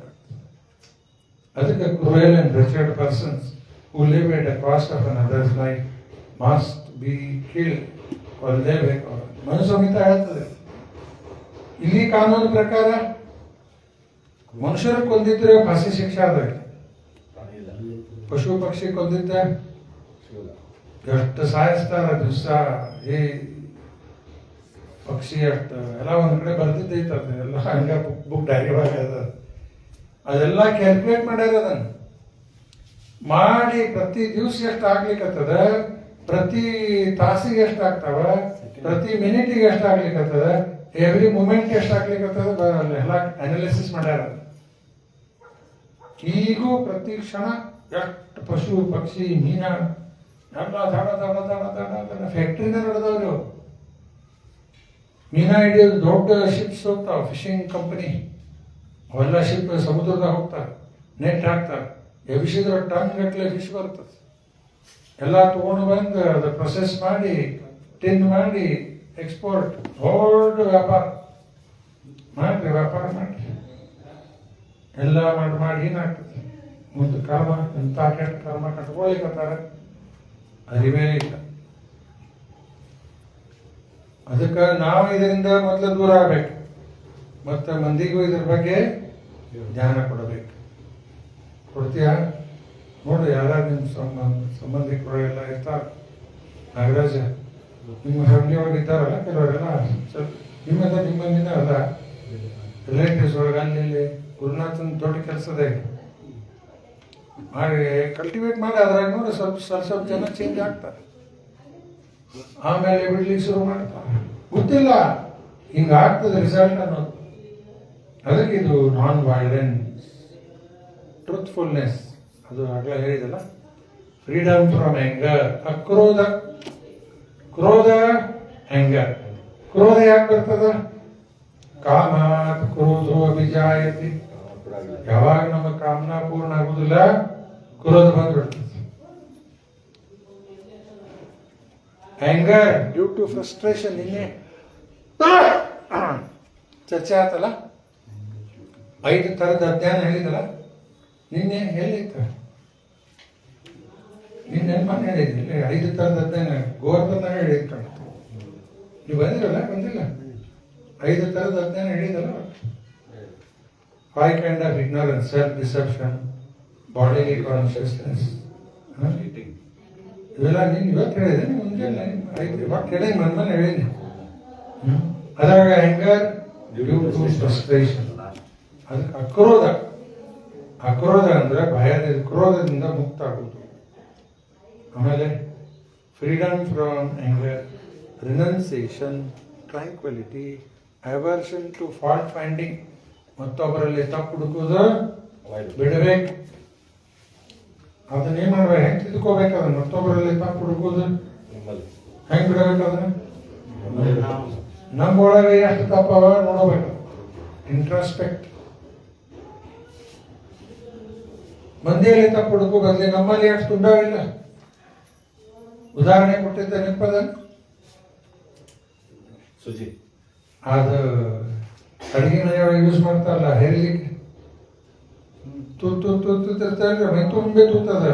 ಅದಕ್ಕೆ cruel and wretched persons who live at the cost of another's life must be killed. ಕೊಲ್ಲಲೇಬೇಕು. ಮನುಸಂಹಿತ ಹೇಳ್ತದೆ. ಇಲ್ಲಿ ಕಾನೂನು ಪ್ರಕಾರ ಮನುಷ್ಯರು ಕೊಂದಿದ್ರೆ ಫಾಸಿ ಶಿಕ್ಷೆ ಆದ, ಪಶು ಪಕ್ಷಿ ಕೊಂದಿದ್ದ ಎಷ್ಟು ಸಾಯಿಸ್ತಾರ ದಿವಸ. ಈ ಪಕ್ಷಿ ಅಷ್ಟು ಎಲ್ಲ ಒಂದ್ ಕಡೆ ಬರ್ತಿದ್ದೈತದ ಎಲ್ಲ ಹಂಗ ಬುಕ್ ಡೈರಿ ಒಳಗೆ ಅದ. ಅದೆಲ್ಲ ಕ್ಯಾಲ್ಕುಲೇಟ್ ಮಾಡ್ಯಾರ. ಅದನ್ನ ಮಾಡಿ ಪ್ರತಿ ದಿವಸ ಎಷ್ಟು ಆಗ್ಲಿಕ್ಕತ್ತದ, ಪ್ರತಿ ತಾಸಿಗೆ ಎಷ್ಟು ಆಗ್ತಾವ, ಪ್ರತಿ ಮಿನಿಟಿಗೆ ಎಷ್ಟು ಆಗ್ಲಿಕ್ಕತ್ತದ, ಎವ್ರಿ ಮೂಮೆಂಟ್ ಎಷ್ಟು ಆಗ್ಲಿಕ್ಕತ್ತದ ಎಲ್ಲ ಅನಾಲಿಸಿಸ್ ಮಾಡ್ಯಾರ. ಈಗೂ ಪ್ರತಿ ಕ್ಷಣ ಎಷ್ಟು ಪಶು ಪಕ್ಷಿ ಮೀನ ಎಲ್ಲ ದಡ ದಡ ದಡ ದಡ ದಡ ಫ್ಯಾಕ್ಟ್ರಿನ ನಡೆದವ್ರು. ಮೀನ ಹಿಡಿಯೋದು ದೊಡ್ಡ ಶಿಪ್ಸ್ ಹೋಗ್ತಾವ, ಫಿಶಿಂಗ್ ಕಂಪನಿ ಅವೆಲ್ಲ ಶಿಪ್ ಸಮುದ್ರದಾಗ ಹೋಗ್ತಾರೆ, ನೆಟ್ ಹಾಕ್ತಾರೆ. ಎಬ್ಸಿದ್ರೆ ಟನ್ ಗಟ್ಟಲೆ ಫಿಶ್ ಬರ್ತದೆ. ಎಲ್ಲ ತಗೊಂಡು ಬಂದು ಅದು ಪ್ರೊಸೆಸ್ ಮಾಡಿ ಟಿನ್ ಮಾಡಿ ಎಕ್ಸ್ಪೋರ್ಟ್ ದೊಡ್ಡ ವ್ಯಾಪಾರ ಮಾಡ್ರಿ, ವ್ಯಾಪಾರ ಮಾಡ್ರಿ. ಎಲ್ಲ ಮಾಡಿ ಏನಾಗ್ತದೆ ಮುಂದೆ ಕರ್ಮ ಎಂತ ಕೆಟ್ಟ ಕರ್ಮ ಕಟ್ಕೊಳಿಕತ್ತಾರೆ ಅರಿವೇ ಇಲ್ಲ. ಅದಕ್ಕೆ ನಾವು ಇದರಿಂದ ಮೊದಲು ದೂರ ಆಗ್ಬೇಕು, ಮತ್ತೆ ಮಂದಿಗೂ ಇದ್ರ ಬಗ್ಗೆ ಧ್ಯಾನ ಕೊಡಬೇಕು. ಕೊಡ್ತೀಯಾ? ನೋಡ್ರಿ, ಯಾರು ನಿಮ್ಮ ಸಂಬಂಧಿಕರು ಎಲ್ಲ ಇರ್ತಾರೆ. ನಾಗರಾಜ ನಿಮ್ಮ ಫ್ಯಾಮಿಲಿ ಒಳಗೆ ಇದ್ದಾರಲ್ಲ ಕೆಲವರೆಲ್ಲ, ಸ್ವಲ್ಪ ನಿಮ್ಮಂದಿನ ಅಲ್ಲ ರಿಲೇಟಿವ್ಸ್ ಒಳಗೆ ಅಲ್ಲಿ ಗುರುನಾಥನ್ ದೊಡ್ಡ ಕೆಲಸದ ಮಾಡಿ ಕಲ್ಟಿವೇಟ್ ಮಾಡಿ ಅದ್ರಾಗ ನೋಡಿ ಸ್ವಲ್ಪ ಜನ ಚೇಂಜ್ ಆಗ್ತಾರೆ. ಆಮೇಲೆ ಬಿಡ್ಲಿಕ್ಕೆ ಶುರು ಮಾಡ್ತಾರೆ. ಗೊತ್ತಿಲ್ಲ ಹಿಂಗಾಗ್ತದೆ ರಿಸಲ್ಟ್ ಅನ್ನೋದು. ಅದಕ್ಕೆ ಇದು ನಾನ್ ವೈಲೆನ್ಸ್, ಟ್ರೂತ್ಫುಲ್ನೆಸ್, ಅದು ಆಗಲೇ ಹೇಳಿದಲ್ಲ, ಫ್ರೀಡಮ್ ಫ್ರಮ್ ಆಂಗರ್, ಅಕ್ರೋಧ. ಕ್ರೋಧ ಆಂಗರ್. ಕ್ರೋಧ ಯಾಕೆ ಬರ್ತದ? ಕಾಮಾತ್ ಕ್ರೋಧೋ ಅಭಿಜಾಯತಿ. ಯಾವಾಗ ನಮ್ಮ ಕಾಮನಾ ಪೂರ್ಣ ಆಗುದಿಲ್ಲ, ಕ್ರೋಧ ಬಂದ್ಬಿಡ್ತದೆ. Anger due to frustration. ನಿನ್ನೆ ಚರ್ಚೆ ಆತಲ್ಲ, 5 ಥರದ ಅಧ್ಯಯನ ಹೇಳಿದಲ್ಲ ನಿನ್ನೆ. ಹೇಳಿತ್ತ ನಿನ್ನೆ ಮನೆ ಹೇಳಿದ್ದಿಲ್ಲ 5 ಥರದ ಅಧ್ಯಯನ ಗೋವರ್ಧನ ಹೇಳಿದ್ ಕಣ. ನೀವು ಬಂದಿರಲ್ಲ? ಬಂದಿಲ್ಲ? 5 ಥರದ ಅಧ್ಯಯನ ಹೇಳಿದಲ್ಲ. 5 kind of ignorance, self-deception, bodily consciousness. ಇವೆಲ್ಲ ನೀನು ಇವತ್ತು ಹೇಳಿದೆ, ಮುಂಜಾನೆ 5 ಇವತ್ತು ಹೇಳಿ ಮನ್ಮನೆ ಹೇಳಿದ್ದೆ. ಅದ್ರಾಗ ಆಂಗರ್ ಡ್ಯೂ ಟು ಫ್ರಸ್ಟ್ರೇಷನ್. ಅದಕ್ಕೆ ಅಕ್ರೋಧ. ಅಕ್ರೋಧ ಅಂದ್ರೆ ಭಯದ ಕ್ರೋಧದಿಂದ ಮುಕ್ತ ಆಗುವುದು. ಆಮೇಲೆ freedom from anger, renunciation, tranquillity, aversion to fault finding. ಮತ್ತೊಬ್ಬರಲ್ಲಿ ತಪ್ಪು ಹುಡುಕೋದು ಬಿಡಬೇಕು. ಅದನ್ನೇನ್ ಮಾಡ್ಬೇಕು? ಹೆಂಗ್ ತಿಳ್ಕೋಬೇಕು? ಅದನ್ನ ಮತ್ತೊಬ್ಬರಲ್ಲಿ ತಪ್ಪು ಹುಡುಕೋದು ಹೆಂಗ್ ಬಿಡಬೇಕು? ಅದನ್ನ ನಮ್ಮ ಒಳಗೆ ಎಷ್ಟು ತಪ್ಪವ ನೋಡಬೇಕು. ಇಂಟ್ರಾಸ್ಪೆಕ್ಟ್. ಮಂದಿಯಲ್ಲಿ ತಪ್ಪು ಹುಡುಕೋ ಬದಲಿ ನಮ್ಮಲ್ಲಿ ಎಷ್ಟು ತುಂಡವಿಲ್ಲ. ಉದಾಹರಣೆ ಕೊಟ್ಟಿದ್ದ ನೆನಪದ? ಸುಜಿ ಅದು ಅಡಿಗೆ ಮನೆಯೊಳಗೆ ಯೂಸ್ ಮಾಡ್ತಾರಲ್ಲ ಹೇಳಲಿಕ್ಕೆ, ತೂತಿರ್ತಾರೆ, ಮೈ ತುಂಬೆ ತೂತದ.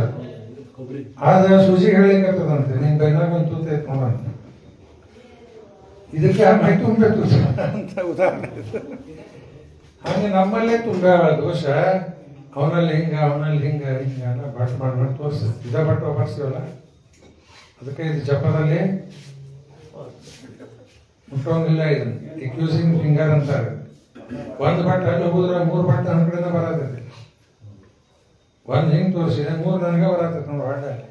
ಆದ ಸುಜಿ ಹೇಳಿಕತ್ತದಂತೆ, ನಿನ್ ಬೈನಾಗ ಒಂದು ತೂತ ಐತ್ ನೋಡ, ಇದಕ್ಕೆ ಮೈ ತುಂಬೆ ತೂತ ಅಂತ ಉದಾಹರಣೆ. ಹಾಗೆ ನಮ್ಮಲ್ಲೇ ತುಂಬ ದೋಷ. ಅವನಲ್ಲಿ ಹಿಂಗ ಹಿಂಗ ಎಲ್ಲ ಬಟ್ ಮಾಡಿ ತೋರಿಸ್ತದೆ. ಇದ ಬಟ್ ವಾಪರ್ಸ್ತೀವಲ್ಲ, ಅದಕ್ಕೆ ಇದು ಜಪದಲ್ಲಿ ಮುಟ್ಟೋಂಗಿಲ್ಲ. ಇದನ್ನ ಎಕ್ಯೂಸಿಂಗ್ ಫಿಂಗರ್ ಅಂತಾರೆ. 1 ಬಟ್ ಅಲ್ಲಿ ಹೋದ್ರೆ 3 ಬಟ್ ನನ್ನ ಕಡೆಯಿಂದ ಬರತೈತಿ. 1 ಹಿಂಗ್ ತೋರಿಸಿದೆ, 3 ನನಗೆ ಬರತೈತಿ ನೋಡಿ. ಹಾಡಲ್ಲಿ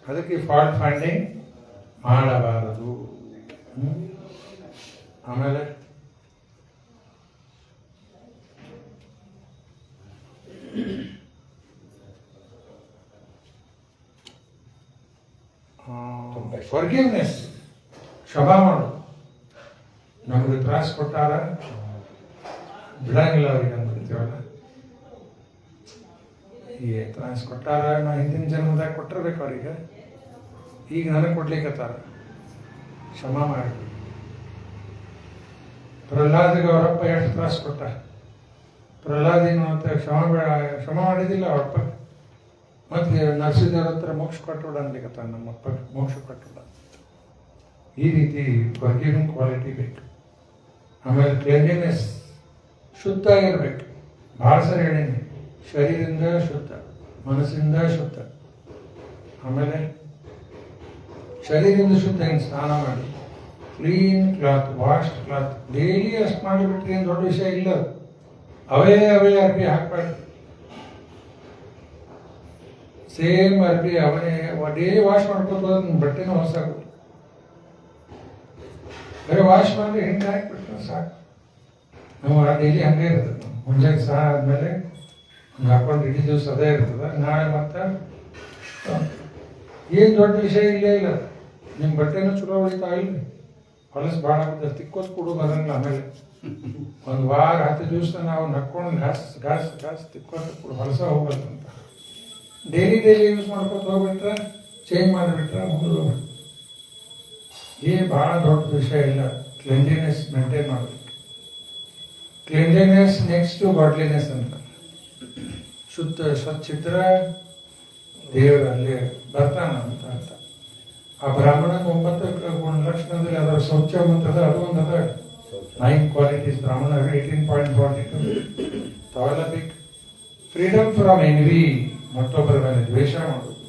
ಅದಕ್ಕೆ ಫಾಲ್ಟ್ ಫೈಂಡಿಂಗ್ ಮಾಡಬಾರದು. ಆಮೇಲೆ ಫಾರ್ಗಿವ್ನೆಸ್, ಕ್ಷಮಾ ಮಾಡೋದು. ನಮಗೆ ತ್ರಾಸ ಕೊಟ್ಟಾರ ಬಿಡಂಗಿಲ್ಲ ಅವ್ರಿಗೆ ಅಂದ್ಬಿಡ್ತೀವಲ್ಲ. ಈ ತ್ರಾಸ ಕೊಟ್ಟಾರ, ನಾ ಹಿಂದಿನ ಜನ್ಮದಾಗ ಕೊಟ್ಟಿರ್ಬೇಕು ಅವ್ರಿಗೆ, ಈಗ ನನಗೆ ಕೊಡ್ಲಿಕ್ಕತ್ತಾರ, ಕ್ಷಮಾ ಮಾಡಿ. ಪ್ರಹ್ಲಾದಿಗೆ ಅವರಪ್ಪ ಎಷ್ಟು ತ್ರಾಸ ಕೊಟ್ಟ, ಪ್ರಹ್ಲಾದಿನ ಅಂತ ಕ್ಷಮಾ ಮಾಡಿದಿಲ್ಲ ಅವರಪ್ಪ. ಮತ್ತೆ ನರಸಿಂಹರ ಹತ್ರ ಮೋಕ್ಷ ಕೊಟ್ಟುಬಿಡ ಅನ್ಲಿಕ್ಕತ್ತ, ನಮ್ಮಪ್ಪ ಮೋಕ್ಷ ಕೊಟ್ಟುಬಿಡ. ಈ ರೀತಿ ಫಾರ್ಗಿವಿಂಗ್ ಕ್ವಾಲಿಟಿ ಬೇಕು. ಆಮೇಲೆ ಕ್ಲೀನ್ಲಿನೆಸ್, ಶುದ್ಧ ಆಗಿರ್ಬೇಕು. ಭಾಳ ಸರಿ ಹೇಳೀನಿ, ಶರೀರದಿಂದ ಶುದ್ಧ, ಮನಸ್ಸಿಂದ ಶುದ್ಧ. ಆಮೇಲೆ ಶರೀರದಿಂದ ಶುದ್ಧ, ಹಿಂಗೆ ಸ್ನಾನ ಮಾಡಿ clean cloth, washed cloth daily ಅಷ್ಟು ಮಾಡಿಬಿಟ್ರಿ ಏನು ದೊಡ್ಡ ವಿಷಯ ಇಲ್ಲ. ಅವೇ ಅರ್ಬಿ ಹಾಕ್ಬಾರ್ದು, ಸೇಮ್ ಅರ್ಬಿ ಅವನೇ ಡೇ ವಾಶ್ ಮಾಡ್ಕೋತ ಬಟ್ಟೆನೂ ಹೊಸಾಗುತ್ತೆ. ಬರೀ ವಾಶ್ ಮಾಡಿ ಹಿಂಗೆ ಹಾಕ್ಬಿಟ್ರೆ ಸಾಕು. ನಾವು ಡೈಲಿ ಹಂಗೆ ಇರ್ತದೆ. ಮುಂಜಾನೆ ಸಹ ಆದಮೇಲೆ ಹಂಗೆ ಹಾಕೊಂಡು ಇಡೀ ದಿವಸ ಅದೇ ಇರ್ತದೆ. ನಾಳೆ ಮತ್ತೆ ಏನು ದೊಡ್ಡ ವಿಷಯ ಇಲ್ಲೇ ಇಲ್ಲ. ನಿಮ್ಮ ಬಟ್ಟೆನೂ ಚಲೋ ಉಳಿತಾ ಇಲ್ಲ, ಹೊಲಸು ಭಾಳ ಆಗುತ್ತೆ, ತಿಕ್ಕೋದು ಕೊಡು ಬರಂಗಿಲ್ಲ. ಆಮೇಲೆ ಒಂದು ವಾರ 10 ದಿವಸ ನಾವು ನಕ್ಕೊಂಡು ಘಾಸ್ ತಿಕ್ಕೋದು ಕೊಡು, ಹೊಲಸ ಹೋಗ್ಬಾರ್ದು ಅಂತ. ಡೈಲಿ ಯೂಸ್ ಮಾಡ್ಕೊತ ಹೋಗ್ಬಿಟ್ರೆ, ಚೇಂಜ್ ಮಾಡಿಬಿಟ್ರೆ ಮುಗಿದು. ಏನು ಭಾಳ ದೊಡ್ಡ ವಿಷಯ ಇಲ್ಲ. ಕ್ಲೆನ್ಲಿನೆಸ್ ಮೇಂಟೈನ್ ಮಾಡಬೇಕು. ಕ್ಲೆನ್ಲಿನೆಸ್ ನೆಕ್ಸ್ಟ್ ಟು ಗಾಡ್ಲಿನೆಸ್ ಅಂತ. ಶುದ್ಧ ಸ್ವಚ್ಛ ಇದ್ರೆ ದೇವರು ಅಲ್ಲಿ ಬರ್ತಾನ ಅಂತ ಅರ್ಥ. ಆ ಬ್ರಾಹ್ಮಣನ 9 ಗುಣಲಕ್ಷಣದಲ್ಲಿ ಅದರ ಶೌಚ ಅಂತದ, ಅದು ಒಂದು ಅದ. 9 ಕ್ವಾಲಿಟೀಸ್ ಬ್ರಾಹ್ಮಣ, 18.42 ತಾವೆಲ್ಲ ಬೇಕು. ಫ್ರೀಡಮ್ ಫ್ರಮ್ ಎನ್ವಿ, ಮತ್ತೊಬ್ಬರ ಮೇಲೆ ದ್ವೇಷ ಮಾಡೋದು.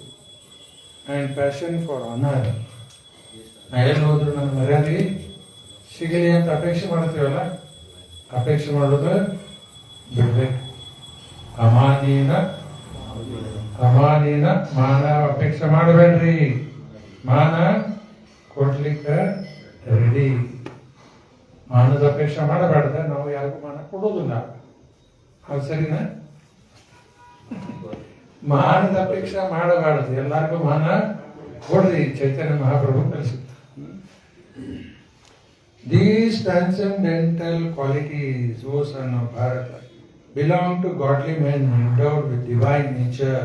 ಆ್ಯಂಡ್ ಪ್ಯಾಷನ್ ಫಾರ್ ಆನರ್, ನಾ ಎಲ್ಲಿ ಹೋದ್ರು ನನ್ನ ಮರ್ಯಾದೆ ಸಿಗಲಿ ಅಂತ ಅಪೇಕ್ಷೆ ಮಾಡ್ತೀವಲ್ಲ, ಅಪೇಕ್ಷೆ ಮಾಡೋದು ಬಿಡ್ಬೇಕು. ಅಮಾನೀನ ಮಾನ ಅಪೇಕ್ಷೆ ಮಾಡಬೇಡ್ರಿ. ಮಾನ ಕೊಡ್ಲಿಕ್ಕೆ ರೆಡಿ. ಮಾನದ ಅಪೇಕ್ಷೆ ಮಾಡಬೇಡ್ದ, ನಾವು ಯಾರಿಗೂ ಮಾನ ಕೊಡೋದಿಲ್ಲ. ಅದು ಸರಿನಾ? ಮಾನದ ಅಪೇಕ್ಷೆ ಮಾಡಬಾರದು, ಎಲ್ಲರಿಗೂ ಮಾನ ಕೊಡ್ರಿ. ಚೈತನ್ಯ ಮಹಾಪ್ರಭು ಕಲಿಸುತ್ತೆ. These transcendental qualities, O son of Bharata, belong to godly men endowed with divine nature.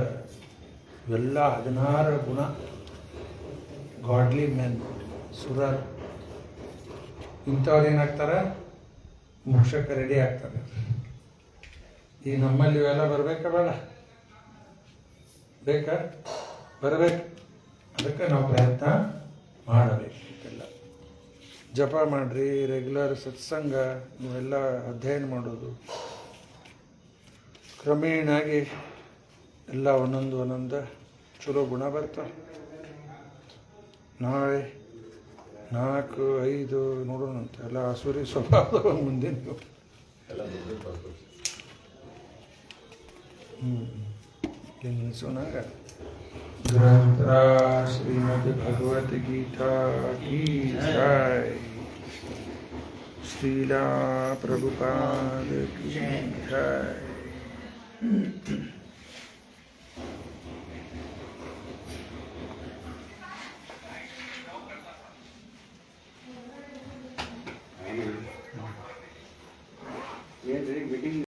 ಎಲ್ಲ 16 ಗುಣ. ಗಾಡ್ಲಿ ಮೆನ್, ಸುರರ್, ಇಂಥವ್ರು ಏನಾಗ್ತಾರೆ, ಮೋಕ್ಷಕ್ಕೆ ರೆಡಿ ಆಗ್ತಾರೆ. ಈ ನಮ್ಮಲ್ಲಿ ಇವೆಲ್ಲ ಬರ್ಬೇಕಾ ಬೇಡ? ಬೇಕಾ? ಬರಬೇಕು. ಅದಕ್ಕೆ ನಾವು ಪ್ರಯತ್ನ ಮಾಡಬೇಕು. ಇದೆಲ್ಲ ಜಪ ಮಾಡ್ರಿ, ರೆಗ್ಯುಲರ್ ಸತ್ಸಂಗ ನೀವೆಲ್ಲ ಅಧ್ಯಯನ ಮಾಡೋದು. ಕ್ರಮೇಣಾಗಿ ಎಲ್ಲ ಒಂದೊಂದು ಚಲೋ ಗುಣ ಬರ್ತಾವೆ. ನಾಳೆ 4, 5 ನೋಡೋಣಂತೆ. ಎಲ್ಲ ಆಸುರಿ ಸ್ವಭಾವದ ಮುಂದಿನ सुना ग्रंथरा श्रीमद् भगवत गीता की जय। श्रीला प्रभुपाद की जय।